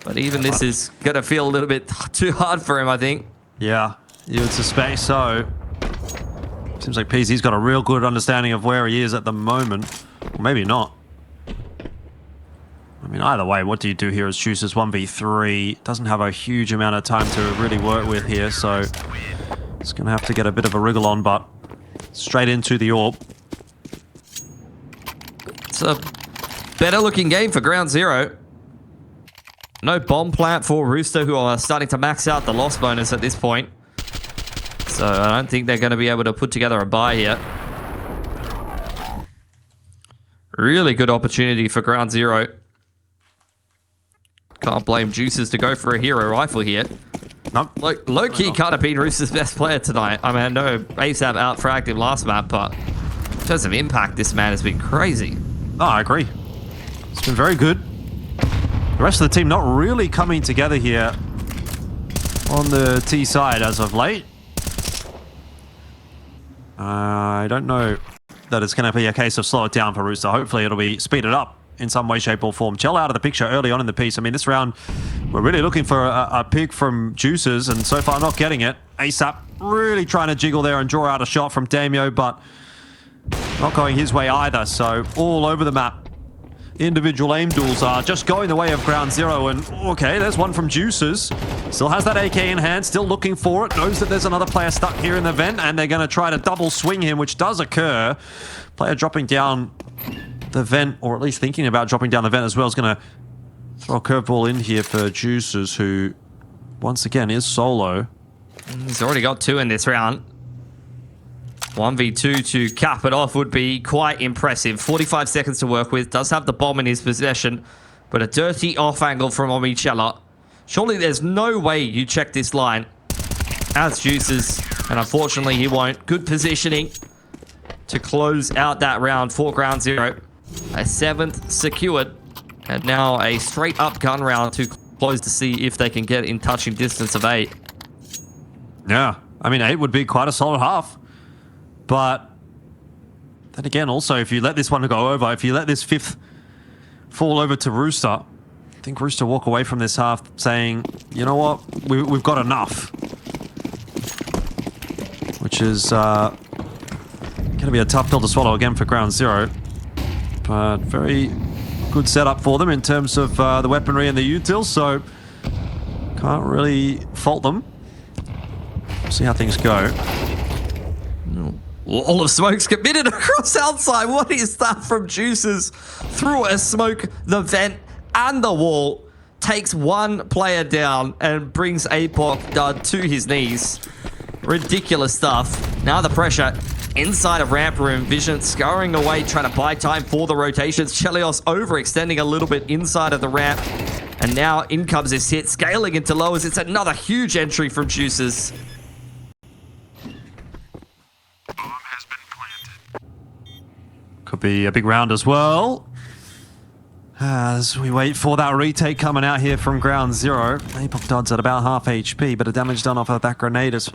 But even this is going to feel a little bit too hard for him, I think. Yeah, you would suspect so. Seems like PZ's got a real good understanding of where he is at the moment. Or maybe not. I mean, either way, what do you do here as Juices 1v3? Doesn't have a huge amount of time to really work with here, so it's going to have to get a bit of a wriggle on, but straight into the orb. It's a better looking game for Ground Zero. No bomb plant for Rooster, who are starting to max out the loss bonus at this point. So I don't think they're going to be able to put together a buy here. Really good opportunity for Ground Zero. Can't blame Juices to go for a hero rifle here. Nope. Low-key can't have been Rooster's best player tonight. I mean, I know ASAP out-fragged him last map, but in terms of impact, this man has been crazy. Oh, I agree. It's been very good. The rest of the team not really coming together here on the T side as of late. I don't know that it's going to be a case of slow it down for Rooster. Hopefully it'll be speeded up in some way, shape or form. Chell out of the picture early on in the piece. I mean, this round, we're really looking for a pick from Juices, and so far not getting it. ASAP really trying to jiggle there and draw out a shot from Damio, but not going his way either. So all over the map. Individual aim duels are just going the way of Ground Zero, and okay, there's one from Juices. Still has that AK in hand, still looking for it, knows that there's another player stuck here in the vent, and they're going to try to double swing him, which does occur. Player dropping down the vent, or at least thinking about dropping down the vent as well, is going to throw a curveball in here for Juices, who once again is solo. He's already got 2 in this round. 1v2 to cap it off would be quite impressive. 45 seconds to work with. Does have the bomb in his possession, but a dirty off angle from Omichella. Surely there's no way you check this line as Juices, and unfortunately he won't. Good positioning to close out that round for Ground Zero. A 7th secured, and now a straight up gun round to close to see if they can get in touching distance of 8. Yeah, I mean 8 would be quite a solid half. But then again, also, if you let this one go over, if you let this 5th fall over to Rooster, I think Rooster walk away from this half saying, you know what, we've got enough. Which is going to be a tough pill to swallow again for Ground Zero. But very good setup for them in terms of the weaponry and the util, so can't really fault them. See how things go. All of smoke's committed across outside. What is that from Juices? Through a smoke, the vent, and the wall. Takes one player down and brings apocdud to his knees. Ridiculous stuff. Now the pressure inside of ramp room. Vision scurrying away, trying to buy time for the rotations. Chelios overextending a little bit inside of the ramp. And now in comes his hit, scaling into lowers. It's another huge entry from Juices. Could be a big round as well. As we wait for that retake coming out here from Ground Zero. apocdud's at about half HP, but the damage done off of that grenade is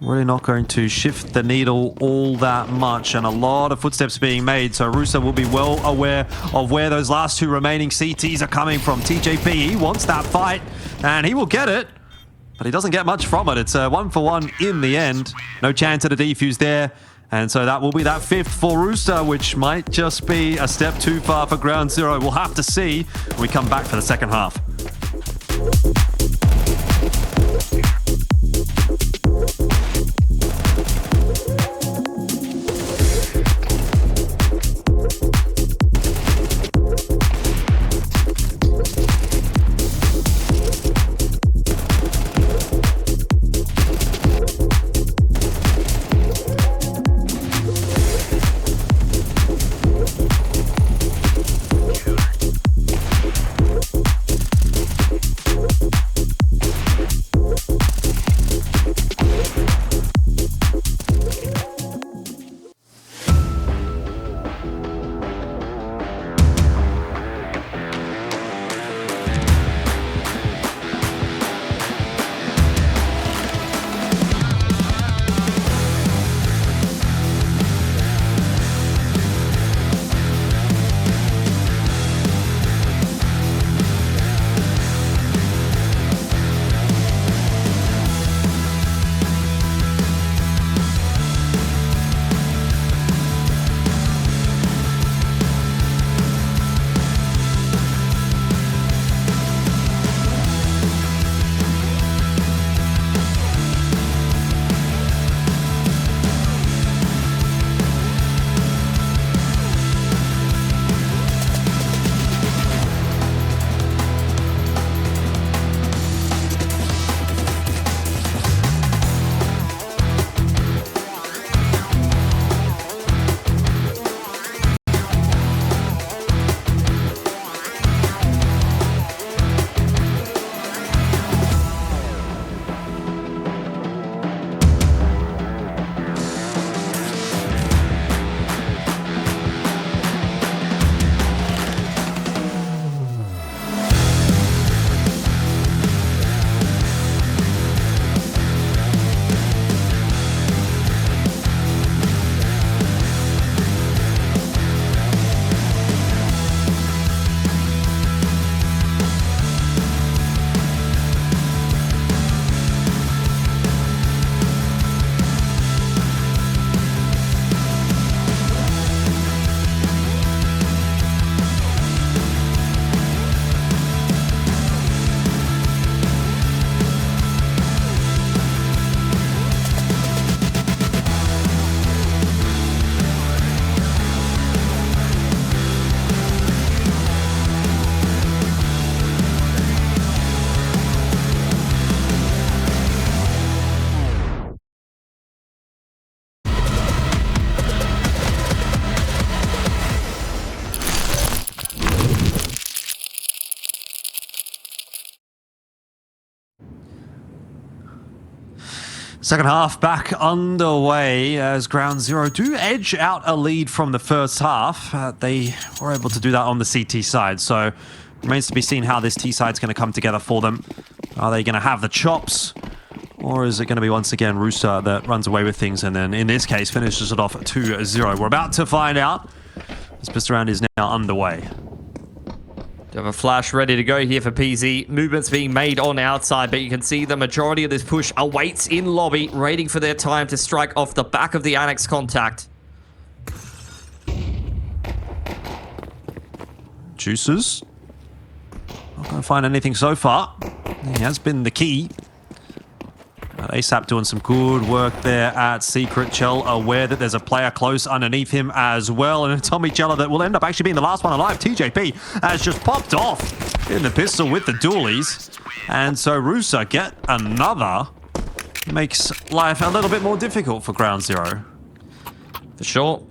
really not going to shift the needle all that much, and a lot of footsteps being made, so Rooster will be well aware of where those last 2 remaining CTs are coming from. TJP, he wants that fight, and he will get it, but he doesn't get much from it. It's a 1-for-1 in the end. No chance at a defuse there. And so that will be that 5th for Rooster, which might just be a step too far for Ground Zero. We'll have to see when we come back for the second half. Second half back underway as Ground Zero do edge out a lead from the first half. They were able to do that on the CT side, so remains to be seen how this T side's going to come together for them. Are they going to have the chops, or is it going to be once again Rooster that runs away with things and then in this case finishes it off 2-0? We're about to find out. This pistol round is now underway. You have a flash ready to go here for PZ. Movements being made on outside, but you can see the majority of this push awaits in lobby, waiting for their time to strike off the back of the annex contact. Juices. Not going to find anything so far. He has been the key. But ASAP doing some good work there at Secret. Chell aware that there's a player close underneath him as well. And Tommy Chella that will end up actually being the last one alive. TJP has just popped off in the pistol with the dualies. And so Rooster get another. Makes life a little bit more difficult for Ground Zero. For sure.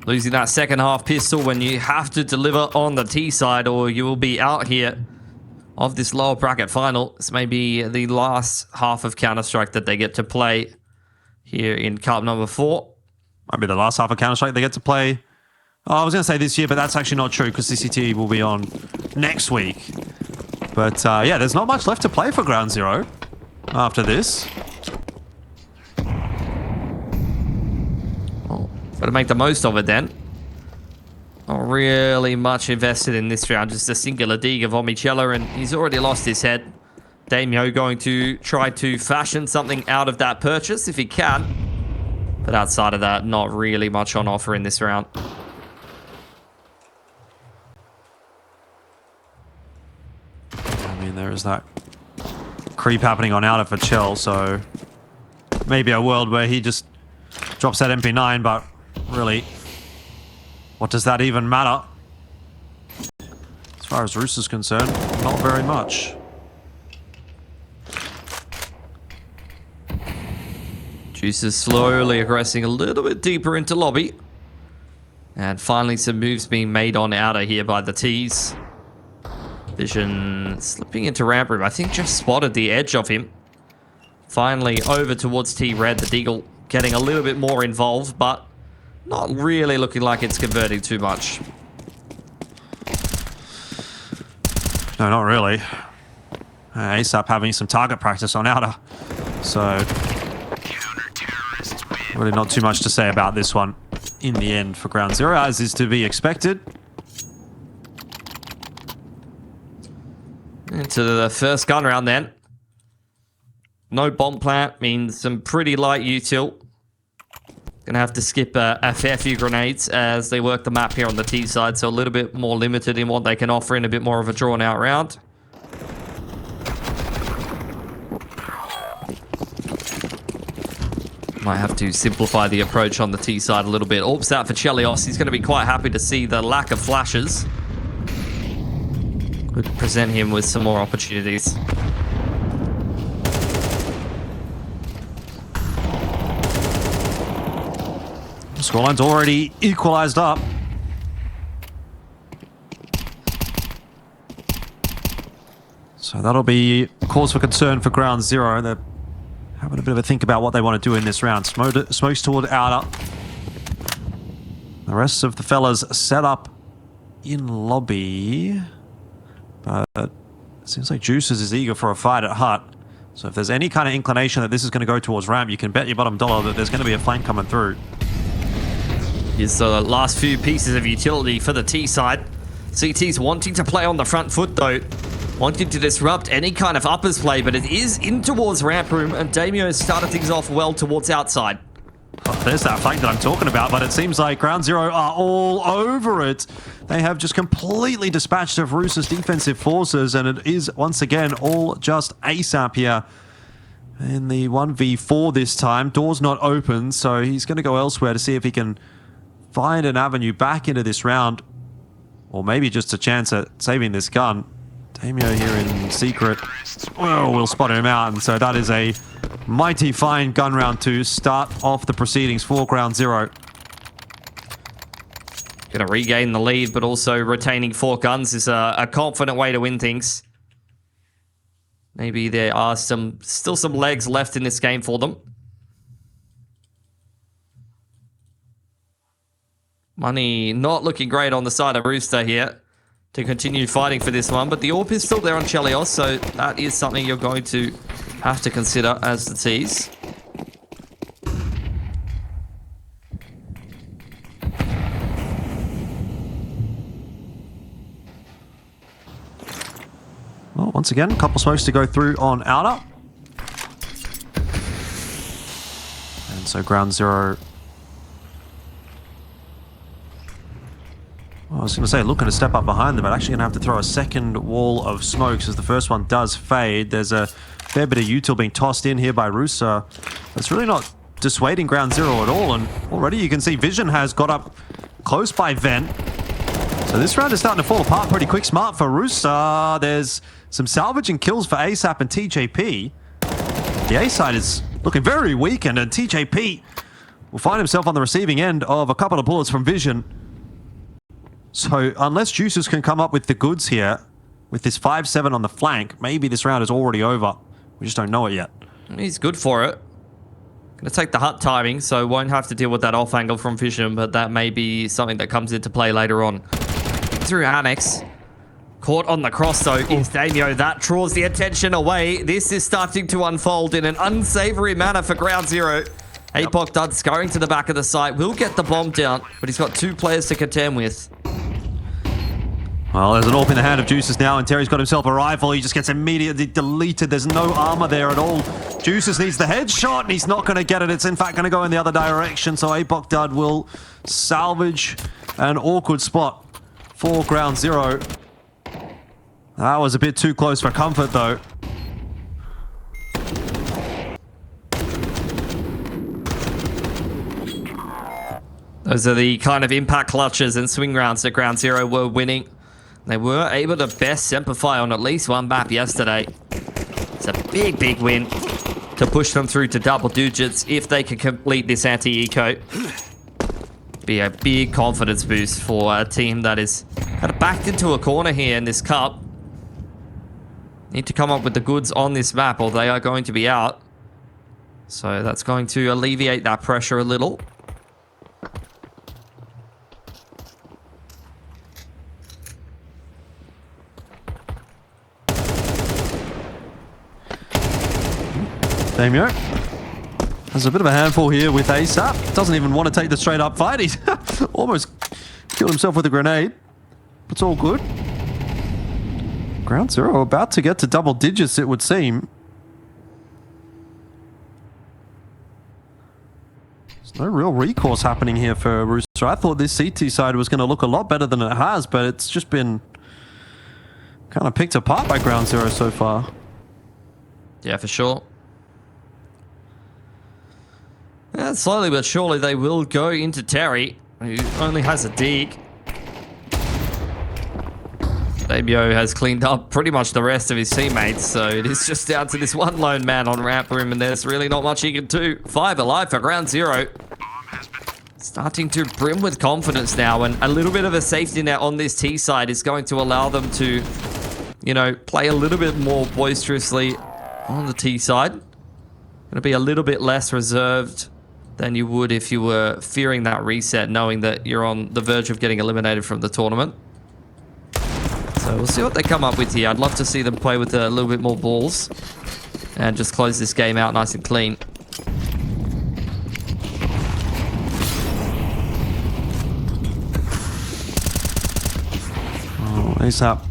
Losing that second half pistol when you have to deliver on the T side or you will be out here of this lower bracket final. This may be the last half of Counter-Strike that they get to play here in Cup number 4. Might be the last half of Counter-Strike they get to play. Oh, I was going to say this year, but that's actually not true because CCT will be on next week. But yeah, there's not much left to play for Ground Zero after this. Oh, better make the most of it then. Not really much invested in this round, just a singular dig of Omichella, and he's already lost his head. Damio going to try to fashion something out of that purchase if he can. But outside of that, not really much on offer in this round. I mean, there is that creep happening on outer for Chell, so maybe a world where he just drops that MP9, but really, what does that even matter? As far as Rooster's concerned, not very much. Juice is slowly aggressing a little bit deeper into lobby. And finally some moves being made on outer here by the T's. Vision slipping into ramp room. I think just spotted the edge of him. Finally over towards T-Red. The Deagle getting a little bit more involved, but not really looking like it's converting too much. No, not really. ASAP having some target practice on outer. So really not too much to say about this one in the end for Ground Zero, as is to be expected. Into the first gun round then. No bomb plant means some pretty light util. Gonna have to skip a fair few grenades as they work the map here on the T side, so a little bit more limited in what they can offer in a bit more of a drawn out round. Might have to simplify the approach on the T side a little bit. Orps out for Chelios. He's going to be quite happy to see the lack of flashes. Could present him with some more opportunities. Scoreline's already equalized up. So that'll be cause for concern for Ground Zero. They're having a bit of a think about what they want to do in this round. Smokes toward outer. The rest of the fellas set up in lobby. But it seems like Juices is eager for a fight at Hut. So if there's any kind of inclination that this is going to go towards ramp, you can bet your bottom dollar that there's going to be a flank coming through. Here's the last few pieces of utility for the T side. CT's wanting to play on the front foot though. Wanting to disrupt any kind of uppers play, but it is in towards ramp room, and Damio has started things off well towards outside. Oh, there's that flank that I'm talking about, but it seems like Ground Zero are all over it. They have just completely dispatched of Rooster's defensive forces, and it is once again all just ASAP here. In the 1v4 this time, door's not open, so he's going to go elsewhere to see if he can find an avenue back into this round, or maybe just a chance at saving this gun. Damio here in secret. Oh, we'll spot him out, and so that is a mighty fine gun round to start off the proceedings for Ground Zero. Going to regain the lead, but also retaining 4 guns is a confident way to win things. Maybe there are still some legs left in this game for them. Money not looking great on the side of Rooster here to continue fighting for this one. But the AWP is still there on Chelios, so that is something you're going to have to consider as the tease. Well, once again, a couple smokes to go through on outer. And so ground zero. Well, I was going to say, looking to step up behind them, but actually going to have to throw a second wall of smokes as the first one does fade. There's a fair bit of util being tossed in here by Rooster. That's really not dissuading ground zero at all. And already you can see Vision has got up close by Vent. So this round is starting to fall apart pretty quick. Smart for Rooster. There's some salvage and kills for ASAP and TJP. The A side is looking very weakened, and TJP will find himself on the receiving end of a couple of bullets from Vision. So unless Juices can come up with the goods here, with this 5-7 on the flank, maybe this round is already over. We just don't know it yet. He's good for it. Gonna take the hut timing, so won't have to deal with that off angle from Vision, but that may be something that comes into play later on. Through Annex. Caught on the cross, though, is Damio. That draws the attention away. This is starting to unfold in an unsavory manner for ground zero. apocdud scurrying to the back of the site. Will get the bomb down, but he's got two players to contend with. Well, there's an AWP in the hand of Juices now, and Terry's got himself a rifle. He just gets immediately deleted. There's no armor there at all. Juices needs the headshot, and he's not going to get it. It's in fact going to go in the other direction, so apocdud will salvage an awkward spot for ground zero. That was a bit too close for comfort, though. Those are the kind of impact clutches and swing rounds that ground zero were winning. They were able to best Semplify on at least one map yesterday. It's a big, big win to push them through to double digits if they can complete this anti-eco. Be a big confidence boost for a team that is kind of backed into a corner here in this cup. Need to come up with the goods on this map or they are going to be out. So that's going to alleviate that pressure a little. Damio has a bit of a handful here with ASAP. Doesn't even want to take the straight up fight. He's almost killed himself with a grenade. It's all good. Ground zero about to get to double digits, it would seem. There's no real recourse happening here for Rooster. I thought this CT side was going to look a lot better than it has, but it's just been kind of picked apart by ground zero so far. Yeah, for sure. Yeah, slowly but surely they will go into Terry, who only has a dig. Damio has cleaned up pretty much the rest of his teammates, so it is just down to this one lone man on ramp room, and there's really not much he can do. 5 alive for ground zero. Starting to brim with confidence now, and a little bit of a safety net on this T side is going to allow them to, you know, play a little bit more boisterously on the T side. Going to be a little bit less reserved than you would if you were fearing that reset, knowing that you're on the verge of getting eliminated from the tournament. So we'll see what they come up with here. I'd love to see them play with a little bit more balls and just close this game out nice and clean. Oh, ASAP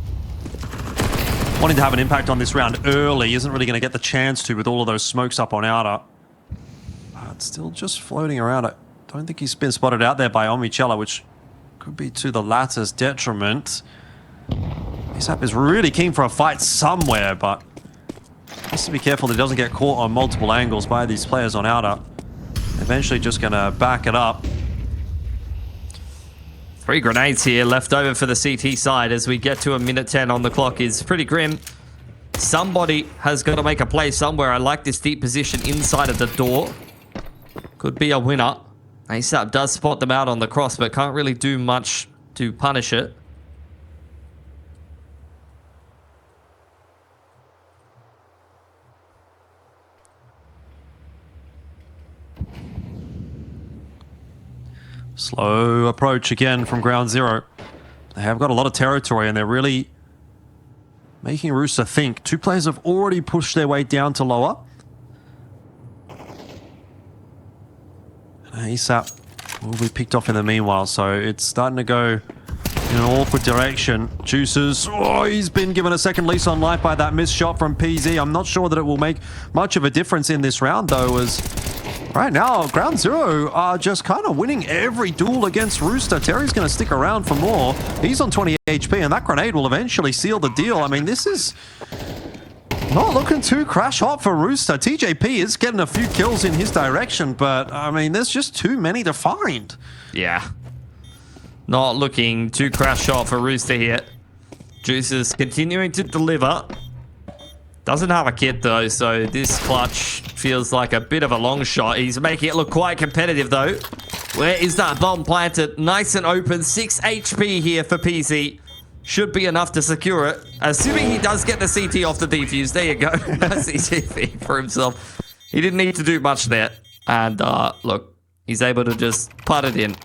wanting to have an impact on this round early, isn't really going to get the chance to with all of those smokes up on outer. But still just floating around. I don't think he's been spotted out there by Omicella, which could be to the latter's detriment. ASAP is really keen for a fight somewhere, but has to be careful that he doesn't get caught on multiple angles by these players on outer. Eventually just going to back it up. 3 grenades here left over for the CT side as we get to a minute 10 on the clock is pretty grim. Somebody has got to make a play somewhere. I like this deep position inside of the door. Could be a winner. ASAP does spot them out on the cross, but can't really do much to punish it. Slow approach again from ground zero. They have got a lot of territory and they're really making Rooster think. Two players have already pushed their way down to lower. ASAP will be picked off in the meanwhile, so it's starting to go in an awkward direction. Juices, oh, he's been given a second lease on life by that missed shot from PZ. I'm not sure that it will make much of a difference in this round, though, as right now, ground zero are just kind of winning every duel against Rooster. Terry's going to stick around for more. He's on 20 HP, and that grenade will eventually seal the deal. I mean, this is not looking too crash hot for Rooster. TJP is getting a few kills in his direction, but, I mean, there's just too many to find. Yeah. Not looking too crash hot for Rooster here. Juices continuing to deliver. Doesn't have a kit though, so this clutch feels like a bit of a long shot. He's making it look quite competitive though. Where is that bomb planted? Nice and open. 6 HP here for PZ. Should be enough to secure it. Assuming he does get the CT off the defuse. There you go. CTV for himself. He didn't need to do much there. And look, he's able to just putt it in.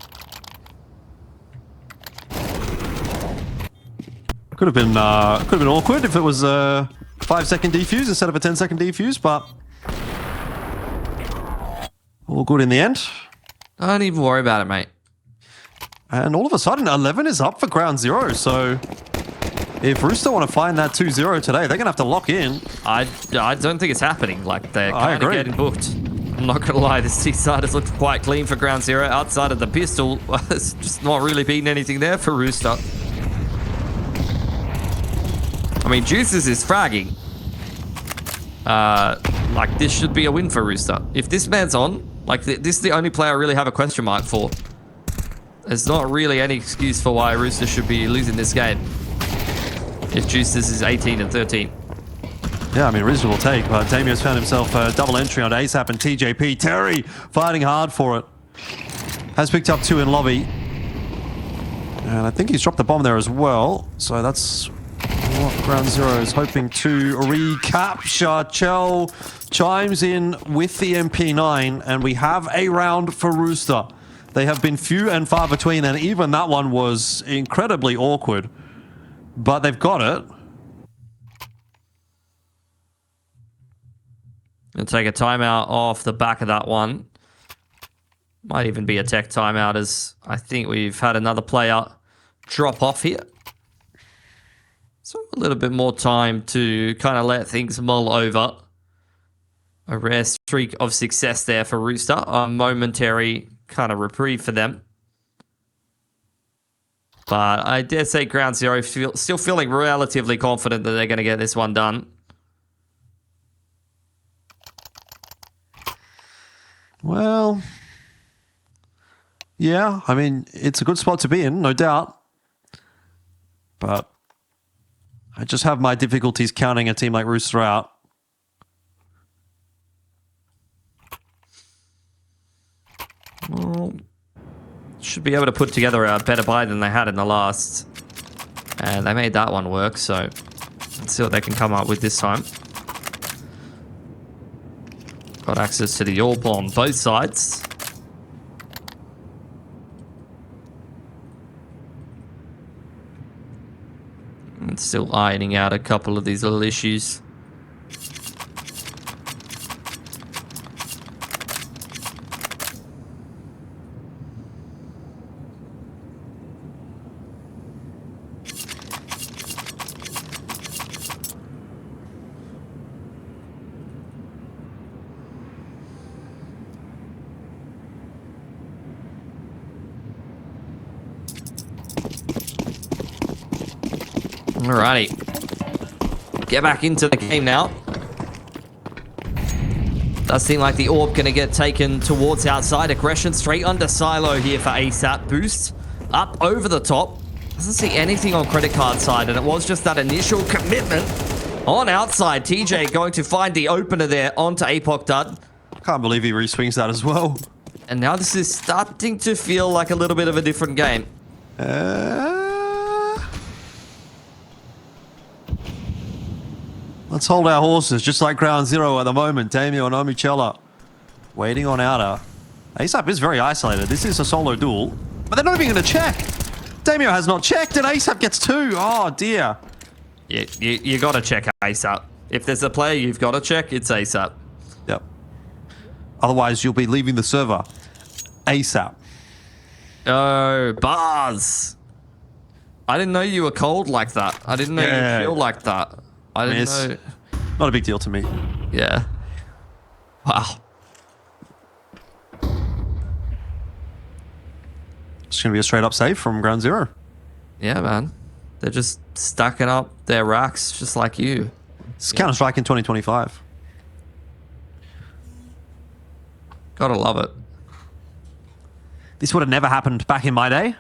Could have been awkward if it was a 5-second defuse instead of a 10-second defuse, but all good in the end. Don't even worry about it, mate. And all of a sudden, 11 is up for ground zero. So if Rooster want to find that 2-0 today, they're going to have to lock in. I don't think it's happening. Like, they're kind of agree. getting booked. I'm not going to lie, this T-side has looked quite clean for ground zero. Outside of the pistol, it's just not really been anything there for Rooster. I mean, Juices is fragging. Like, this should be a win for Rooster. If this man's on, like, this is the only player I really have a question mark for. There's not really any excuse for why Rooster should be losing this game. If Juices is 18 and 13. Yeah, I mean, reasonable take, but Damio's found himself a double entry on ASAP and TJP. Terry fighting hard for it. Has picked up 2 in lobby. And I think he's dropped the bomb there as well. So that's what ground zero is hoping to recapture. Chell chimes in with the MP9, and we have a round for Rooster. They have been few and far between, and even that one was incredibly awkward. But they've got it. Gonna take a timeout off the back of that one. Might even be a tech timeout, as I think we've had another player drop off here. So a little bit more time to kind of let things mull over. A rare streak of success there for Rooster. A momentary kind of reprieve for them. But I dare say ground zero still feeling relatively confident that they're going to get this one done. Well, yeah, I mean, it's a good spot to be in, no doubt. But I just have my difficulties counting a team like Rooster out. Well, should be able to put together a better buy than they had in the last. And they made that one work, so let's see what they can come up with this time. Got access to the AWP on both sides. And still ironing out a couple of these little issues. Alrighty. Get back into the game now. Does seem like the AWP going to get taken towards outside. Aggression straight under silo here for ASAP. Boost up over the top. Doesn't see anything on credit card side, and it was just that initial commitment on outside. TJ going to find the opener there onto apocdud. Can't believe he re-swings that as well. And now this is starting to feel like a little bit of a different game. Let's hold our horses, just like ground zero at the moment. Damio and Omichella waiting on outer. ASAP is very isolated. This is a solo duel, but they're not even going to check. Damio has not checked, and ASAP gets 2. Oh, dear. You got to check ASAP. If there's a player you've got to check, it's ASAP. Yep. Otherwise, you'll be leaving the server ASAP. Oh, Bars. I didn't know you were cold like that. I didn't know you feel like that. I didn't know. Not a big deal to me. Yeah. Wow. It's going to be a straight up save from ground 0. Yeah, man. They're just stacking up their racks just like you. It's Counter-Strike in 2025. Gotta love it. This would have never happened back in my day.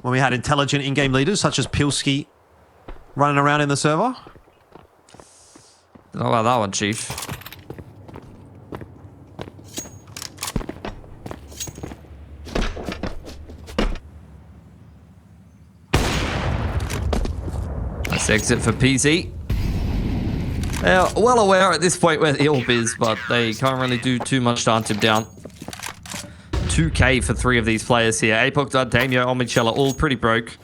When we had intelligent in-game leaders such as Pilski running around in the server. Don't know about that one, Chief. Nice exit for PZ. They're well aware at this point where the AWP is, but they can't really do too much to hunt him down. 2K for 3 of these players here. apocdud, Damio, Omichella, all pretty broke.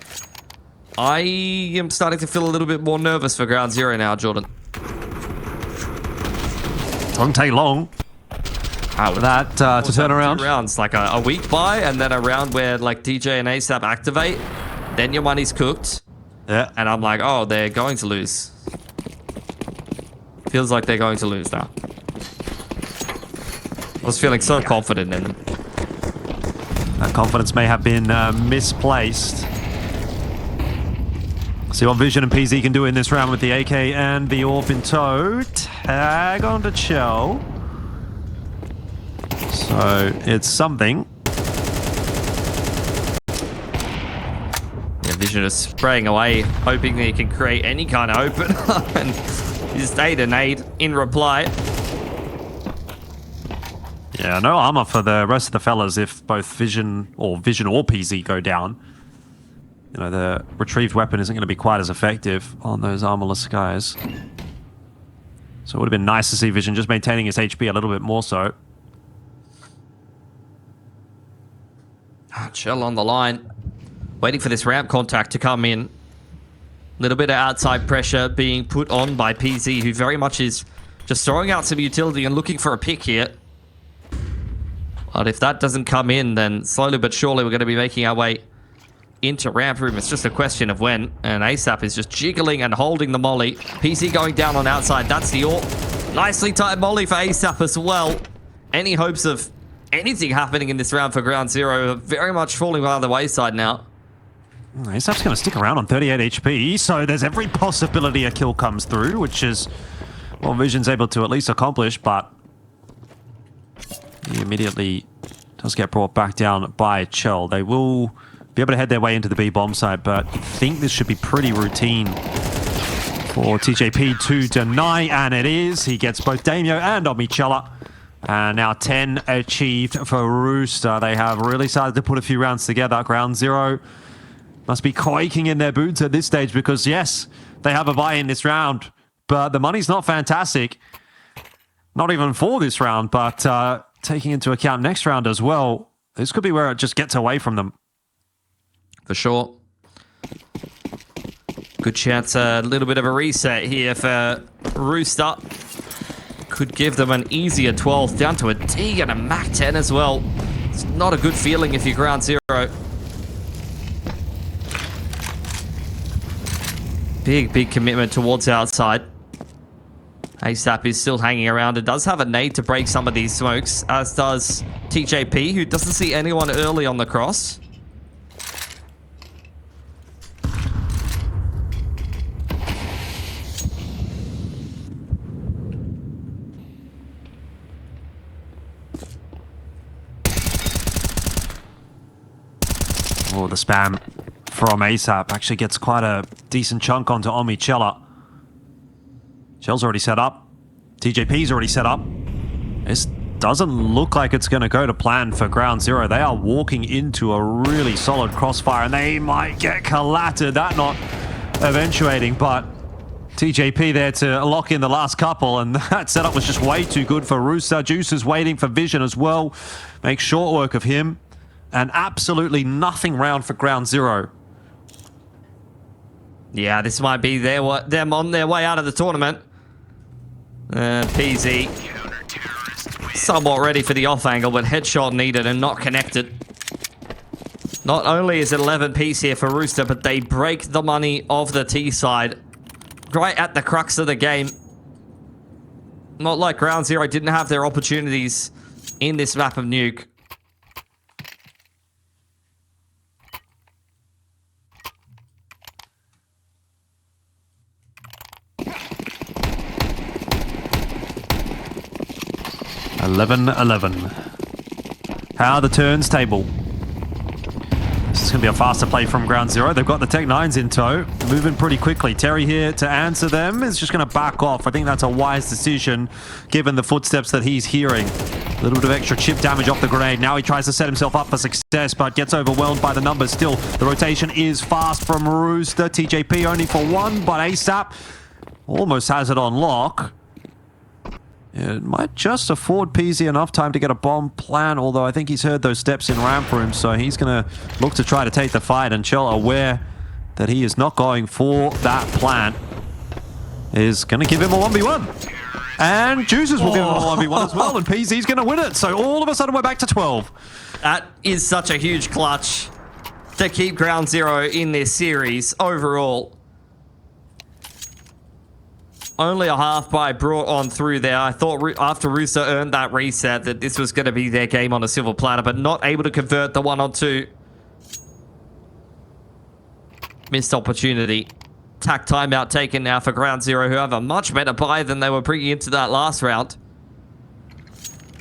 I am starting to feel a little bit more nervous for ground 0 now, Jordan. Doesn't take long for that to turn around. 2 rounds, like a weak buy, and then a round where like DJ and ASAP activate. Then your money's cooked. Yeah. And I'm like, oh, they're going to lose. Feels like they're going to lose now. I was feeling so confident in them. That confidence may have been misplaced. See what Vision and PZ can do in this round with the AK and the AWP in tow. Tag onto Chell. So it's something. Yeah, Vision is spraying away, hoping that he can create any kind of open. And he's stayed a nade in reply. Yeah, no armor for the rest of the fellas if both Vision or PZ go down. You know, the retrieved weapon isn't going to be quite as effective on those armorless guys. So it would have been nice to see Vision just maintaining his HP a little bit more so. Chell on the line, waiting for this ramp contact to come in. Little bit of outside pressure being put on by PZ, who very much is just throwing out some utility and looking for a pick here. But if that doesn't come in, then slowly but surely we're going to be making our way into ramp room. It's just a question of when. And ASAP is just jiggling and holding the molly. PC going down on outside. That's the AWP. Nicely timed molly for ASAP as well. Any hopes of anything happening in this round for ground 0 are very much falling by the wayside now. ASAP's going to stick around on 38 HP, so there's every possibility a kill comes through, which is what Vision's able to at least accomplish, but he immediately does get brought back down by Chell. They will be able to head their way into the B bomb site, but I think this should be pretty routine for TJP to deny, and it is. He gets both Damio and Omichella. And now 10 achieved for Rooster. They have really started to put a few rounds together. Ground 0 must be quaking in their boots at this stage because, yes, they have a buy in this round, but the money's not fantastic. Not even for this round, but taking into account next round as well, this could be where it just gets away from them. For sure. Good chance, a little bit of a reset here for Rooster. Could give them an easier 12th, down to a D and a Mac 10 as well. It's not a good feeling if you're ground 0. Big commitment towards outside. ASAP is still hanging around and does have a nade to break some of these smokes, as does TJP, who doesn't see anyone early on the cross. Oh, the spam from ASAP actually gets quite a decent chunk onto Omichella. Shell's already set up. TJP's already set up. This doesn't look like it's going to go to plan for ground 0. They are walking into a really solid crossfire, and they might get collatted. That not eventuating, but TJP there to lock in the last couple, and that setup was just way too good for Rooster. Juice is waiting for Vision as well. Make short work of him. And absolutely nothing round for ground zero. Yeah, this might be them on their way out of the tournament. PZ somewhat ready for the off angle, but headshot needed and not connected. Not only is it 11 piece here for Rooster, but they break the money of the T side right at the crux of the game. Not like ground zero didn't have their opportunities in this map of Nuke. How are the turns table? This is going to be a faster play from ground zero. They've got the Tech 9s in tow, moving pretty quickly. Terry here to answer them is just going to back off. I think that's a wise decision given the footsteps that he's hearing. A little bit of extra chip damage off the grenade. Now he tries to set himself up for success, but gets overwhelmed by the numbers. Still, the rotation is fast from Rooster. TJP only for one, but ASAP almost has it on lock. It might just afford PZ enough time to get a bomb plan, although I think he's heard those steps in ramp room, so he's going to look to try to take the fight. And Chell, aware that he is not going for that plan, is going to give him a 1v1. And Juices will give him a 1v1 as well, and PZ's going to win it. So all of a sudden we're back to 12. That is such a huge clutch to keep ground zero in this series overall. Only a half buy brought on through there. I thought after Rooster earned that reset that this was going to be their game on a silver platter, but not able to convert the 1-on-2. Missed opportunity. Tack timeout taken now for ground zero, who have a much better buy than they were bringing into that last round.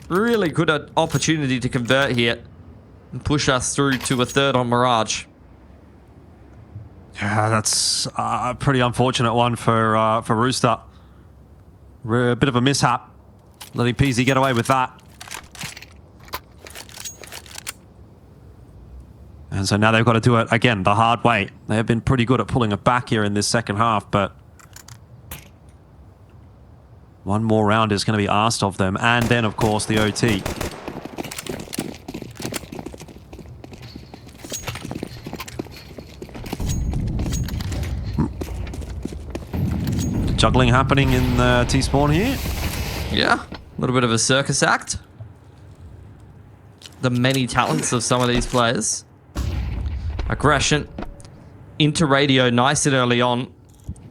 Really good opportunity to convert here and push us through to a third on Mirage. Yeah, that's a pretty unfortunate one for Rooster. A bit of a mishap, letting PZ get away with that. And so now they've got to do it again the hard way. They have been pretty good at pulling it back here in this second half, but one more round is going to be asked of them. And then, of course, the OT. Juggling happening in T-spawn here. Yeah, a little bit of a circus act. The many talents of some of these players. Aggression into radio nice and early on.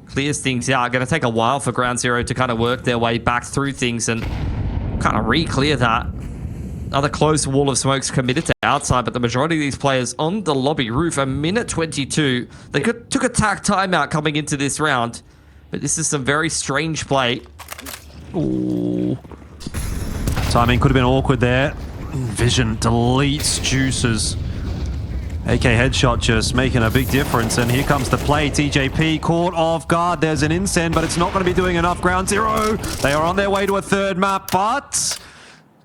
Clears things out. Going to take a while for ground zero to kind of work their way back through things and kind of re-clear that. Another close wall of smokes committed to outside, but the majority of these players on the lobby roof. A minute 22. They took a tack timeout coming into this round. But this is some very strange play. Ooh. Timing could have been awkward there. Vision deletes Juices. AK headshot just making a big difference. And here comes the play. TJP caught off guard. There's an insend, but it's not going to be doing enough. Ground zero. They are on their way to a third map, but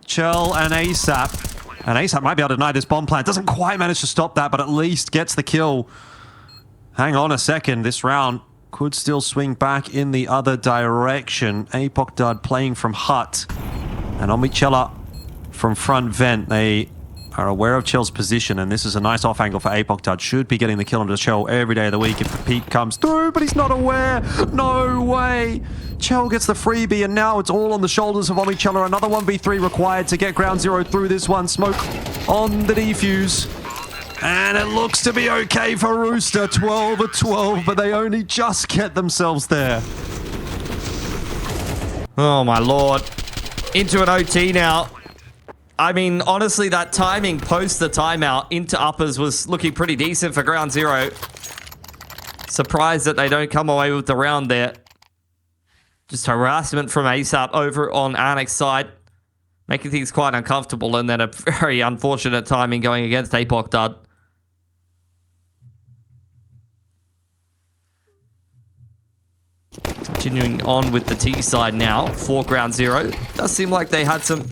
Chell and ASAP. And ASAP might be able to deny this bomb plant. Doesn't quite manage to stop that, but at least gets the kill. Hang on a second. This round could still swing back in the other direction. apocdud playing from hut. And Omichella from front vent. They are aware of Chell's position, and this is a nice off angle for apocdud. Should be getting the kill onto Chell every day of the week if the peak comes through, but he's not aware. No way. Chell gets the freebie, and now it's all on the shoulders of Omichella. Another 1v3 required to get ground zero through this one. Smoke on the defuse. And it looks to be okay for Rooster, 12-12, but they only just get themselves there. Oh my lord. Into an OT now. I mean, honestly, that timing post the timeout into uppers was looking pretty decent for ground zero. Surprised that they don't come away with the round there. Just harassment from ASAP over on Annex side. Making things quite uncomfortable, and then a very unfortunate timing going against apocdud. Continuing on with the T side now for ground zero. Does seem like they had some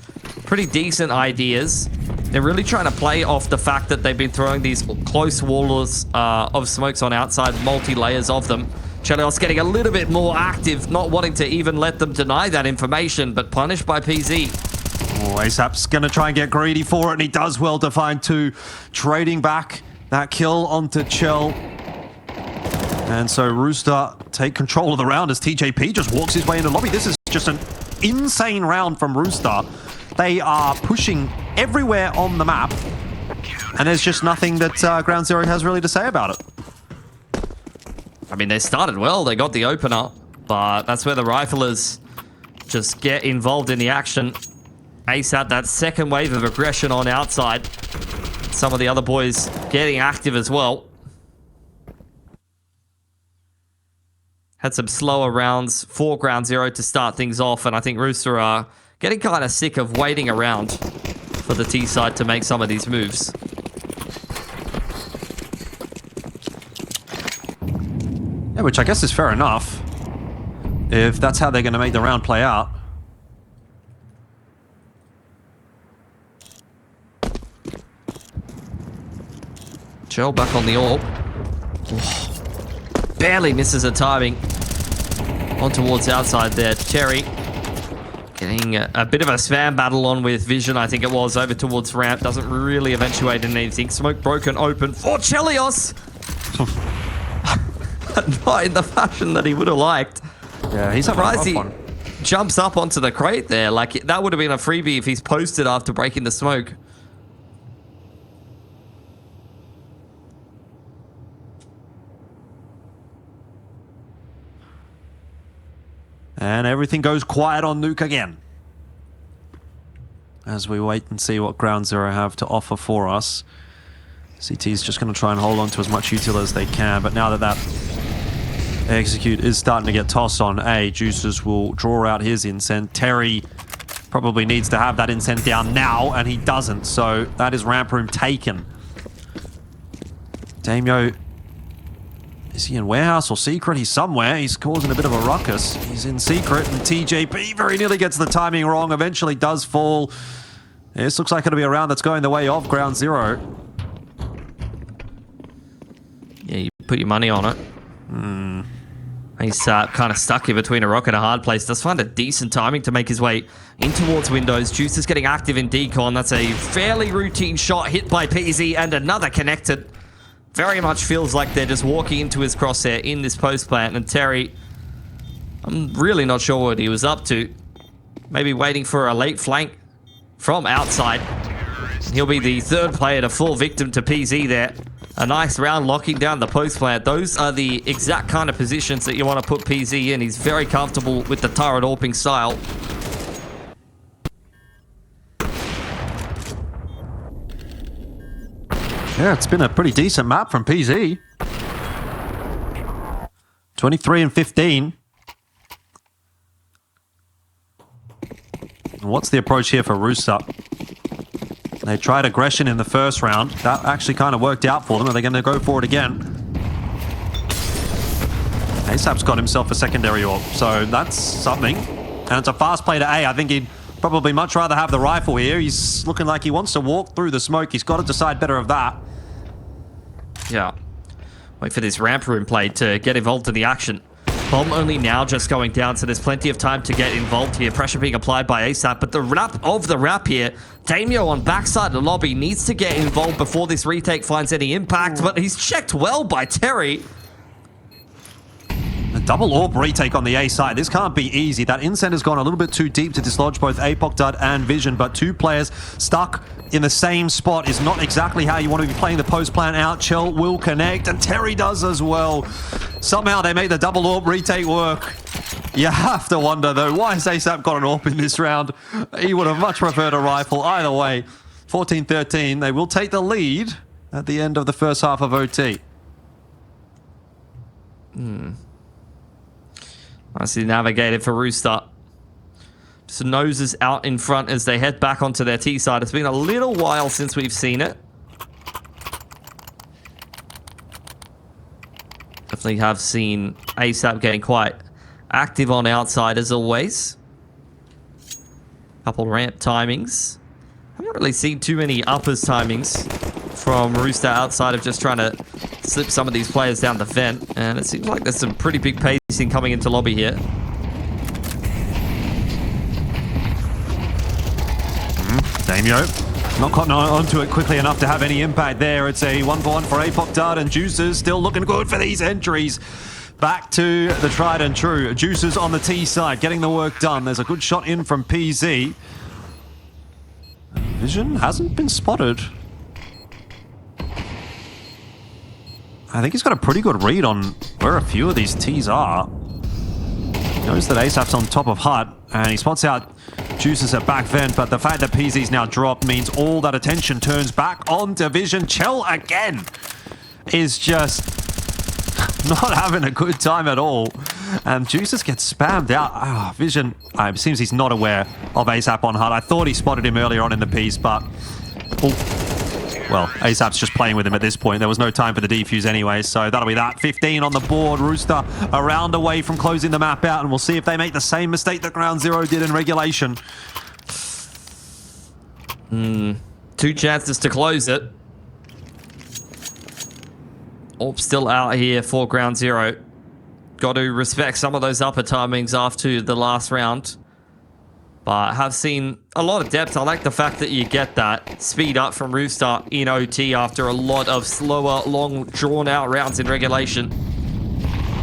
pretty decent ideas. They're really trying to play off the fact that they've been throwing these close walls of smokes on outside, multi-layers of them. Chelios getting a little bit more active, not wanting to even let them deny that information, but punished by PZ. Oh, ASAP's going to try and get greedy for it, and he does well to find 2, trading back that kill onto Chell. And so Rooster take control of the round as TJP just walks his way into the lobby. This is just an insane round from Rooster. They are pushing everywhere on the map, and there's just nothing that Ground Zero has really to say about it. I mean, they started well. They got the opener, but that's where the riflers just get involved in the action. ASAP, that second wave of aggression on outside. Some of the other boys getting active as well. Had some slower rounds for Ground Zero to start things off, and I think Rooster are getting kind of sick of waiting around for the T side to make some of these moves. Yeah, which I guess is fair enough, if that's how they're going to make the round play out. Chell back on the AWP. Barely misses a timing. On towards outside there. Terry getting a bit of a spam battle on with Vision, I think it was, over towards ramp. Doesn't really eventuate in anything. Smoke broken open for Chelios. Not in the fashion that he would have liked. Yeah, he's surprised having he a rough one. jumps up onto the crate there. Like, that would have been a freebie if he's posted after breaking the smoke. And everything goes quiet on Nuke again, as we wait and see what Ground Zero have to offer for us. CT's just going to try and hold on to as much util as they can, but now that execute is starting to get tossed on A, Juices will draw out his incent. Terry probably needs to have that incent down now, and he doesn't, so that is ramp room taken. Damio, is he in warehouse or secret? He's somewhere. He's causing a bit of a ruckus. He's in secret, and TJP very nearly gets the timing wrong, eventually does fall. This looks like it'll be a round that's going the way of Ground Zero. Yeah, you put your money on it. He's kind of stuck here between a rock and a hard place. Does find a decent timing to make his way in towards windows. Juice is getting active in decon. That's a fairly routine shot hit by PZ, and another connected. Very much feels like they're just walking into his crosshair in this post plant. And Terry, I'm really not sure what he was up to. Maybe waiting for a late flank from outside. He'll be the third player to fall victim to PZ there. A nice round locking down the post plant. Those are the exact kind of positions that you want to put PZ in. He's very comfortable with the turret AWPing style. Yeah, it's been a pretty decent map from PZ. 23 and 15. And what's the approach here for Rooster? They tried aggression in the first round. That actually kind of worked out for them. Are they going to go for it again? ASAP's got himself a secondary AWP, so that's something. And it's a fast play to A. I think he'd probably much rather have the rifle here. He's looking like he wants to walk through the smoke. He's got to decide better of that. Yeah. Wait for this ramp room play to get involved in the action. Bomb only now just going down, so there's plenty of time to get involved here. Pressure being applied by ASAP, but the wrap of the wrap here. Damio on backside of the lobby needs to get involved before this retake finds any impact, but he's checked well by Terry. A double AWP retake on the A side. This can't be easy. That incent has gone a little bit too deep to dislodge both apocdud and Vision, but two players stuck in the same spot is not exactly how you want to be playing the post plan out. Chell will connect, and Terry does as well. Somehow they make the double AWP retake work. You have to wonder, though, why has ASAP got an AWP in this round? He would have much preferred a rifle. Either way, 14-13. They will take the lead at the end of the first half of OT. Nicely navigated for Rooster. Just noses out in front as they head back onto their T side. It's been a little while since we've seen it. Definitely have seen ASAP getting quite active on outside as always. Couple ramp timings. Haven't really seen too many uppers timings from Rooster outside of just trying to slip some of these players down the vent. And it seems like there's some pretty big pacing coming into lobby here. Damio not caught onto it quickly enough to have any impact there. It's a 1-for-1 for apocdud, and Juicers still looking good for these entries. Back to the tried and true. Juicers on the T side, getting the work done. There's a good shot in from PZ. Vision hasn't been spotted. I think he's got a pretty good read on where a few of these Ts are. He knows that ASAP's on top of Hut, and he spots out Juicers at back vent, but the fact that PZ's now dropped means all that attention turns back on Vision. Chell again is just not having a good time at all. And Juicers gets spammed out. Vision, it seems he's not aware of ASAP on Hut. I thought he spotted him earlier on in the piece, but... well, ASAP's just playing with him at this point. There was no time for the defuse anyway, so that'll be that. 15 on the board. Rooster a round away from closing the map out, and we'll see if they make the same mistake that Ground Zero did in regulation. 2 chances to close it. Orp still out here for Ground Zero. Got to respect some of those upper timings after the last round. But have seen a lot of depth. I like the fact that you get that speed up from Rooster in OT after a lot of slower, long, drawn-out rounds in regulation.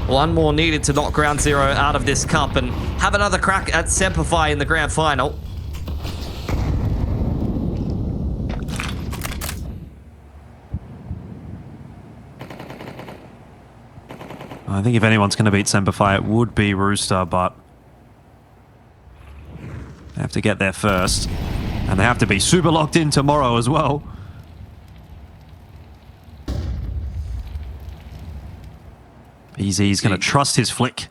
One more needed to knock Ground Zero out of this cup and have another crack at Semplify in the grand final. I think if anyone's going to beat Semplify, it would be Rooster, but they have to get there first. And they have to be super locked in tomorrow as well. BZ's going to trust his flick.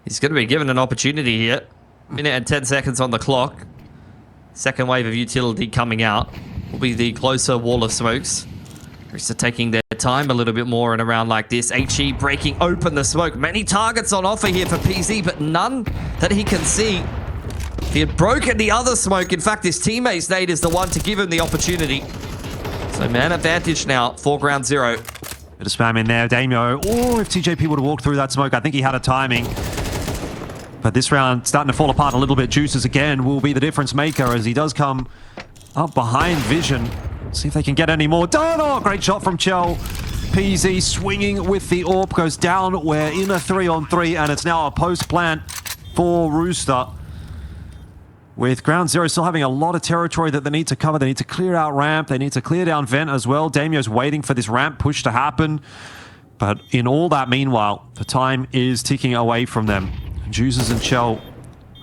He's going to be given an opportunity here. Minute and 10 seconds on the clock. Second wave of utility coming out. Will be the closer wall of smokes. Rooster taking their time a little bit more in a round like this. HE breaking open the smoke. Many targets on offer here for PZ, but none that he can see. If he had broken the other smoke, in fact, his teammate's nade is the one to give him the opportunity. So man advantage now for Ground Zero. Bit of spam in there, Damio. Oh, if TJP would have walked through that smoke, I think he had a timing. But this round starting to fall apart a little bit. Juicers again will be the difference maker as he does come up behind Vision. See if they can get any more done. Oh, great shot from Chell. PZ swinging with the AWP goes down. We're in a 3-on-3 and it's now a post plant for Rooster. With Ground Zero still having a lot of territory that they need to cover. They need to clear out ramp. They need to clear down vent as well. Damio's waiting for this ramp push to happen. But in all that meanwhile, the time is ticking away from them. Juicers and Chell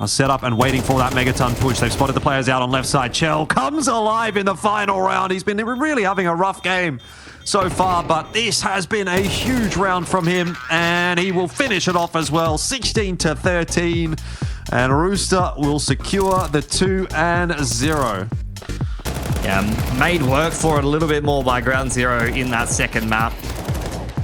are set up and waiting for that megaton push. They've spotted the players out on left side. Chell comes alive in the final round. He's been really having a rough game so far, but this has been a huge round from him, and he will finish it off as well. 16-13, and Rooster will secure the 2-0. Yeah, made work for it a little bit more by Ground Zero in that second map.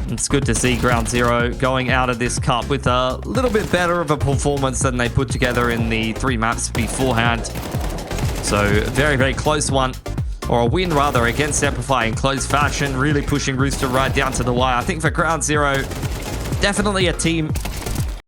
It's good to see Ground Zero going out of this cup with a little bit better of a performance than they put together in the 3 maps beforehand. So very, very close one, or a win rather, against Amplify in close fashion, really pushing Rooster right down to the wire. I think for Ground Zero, definitely a team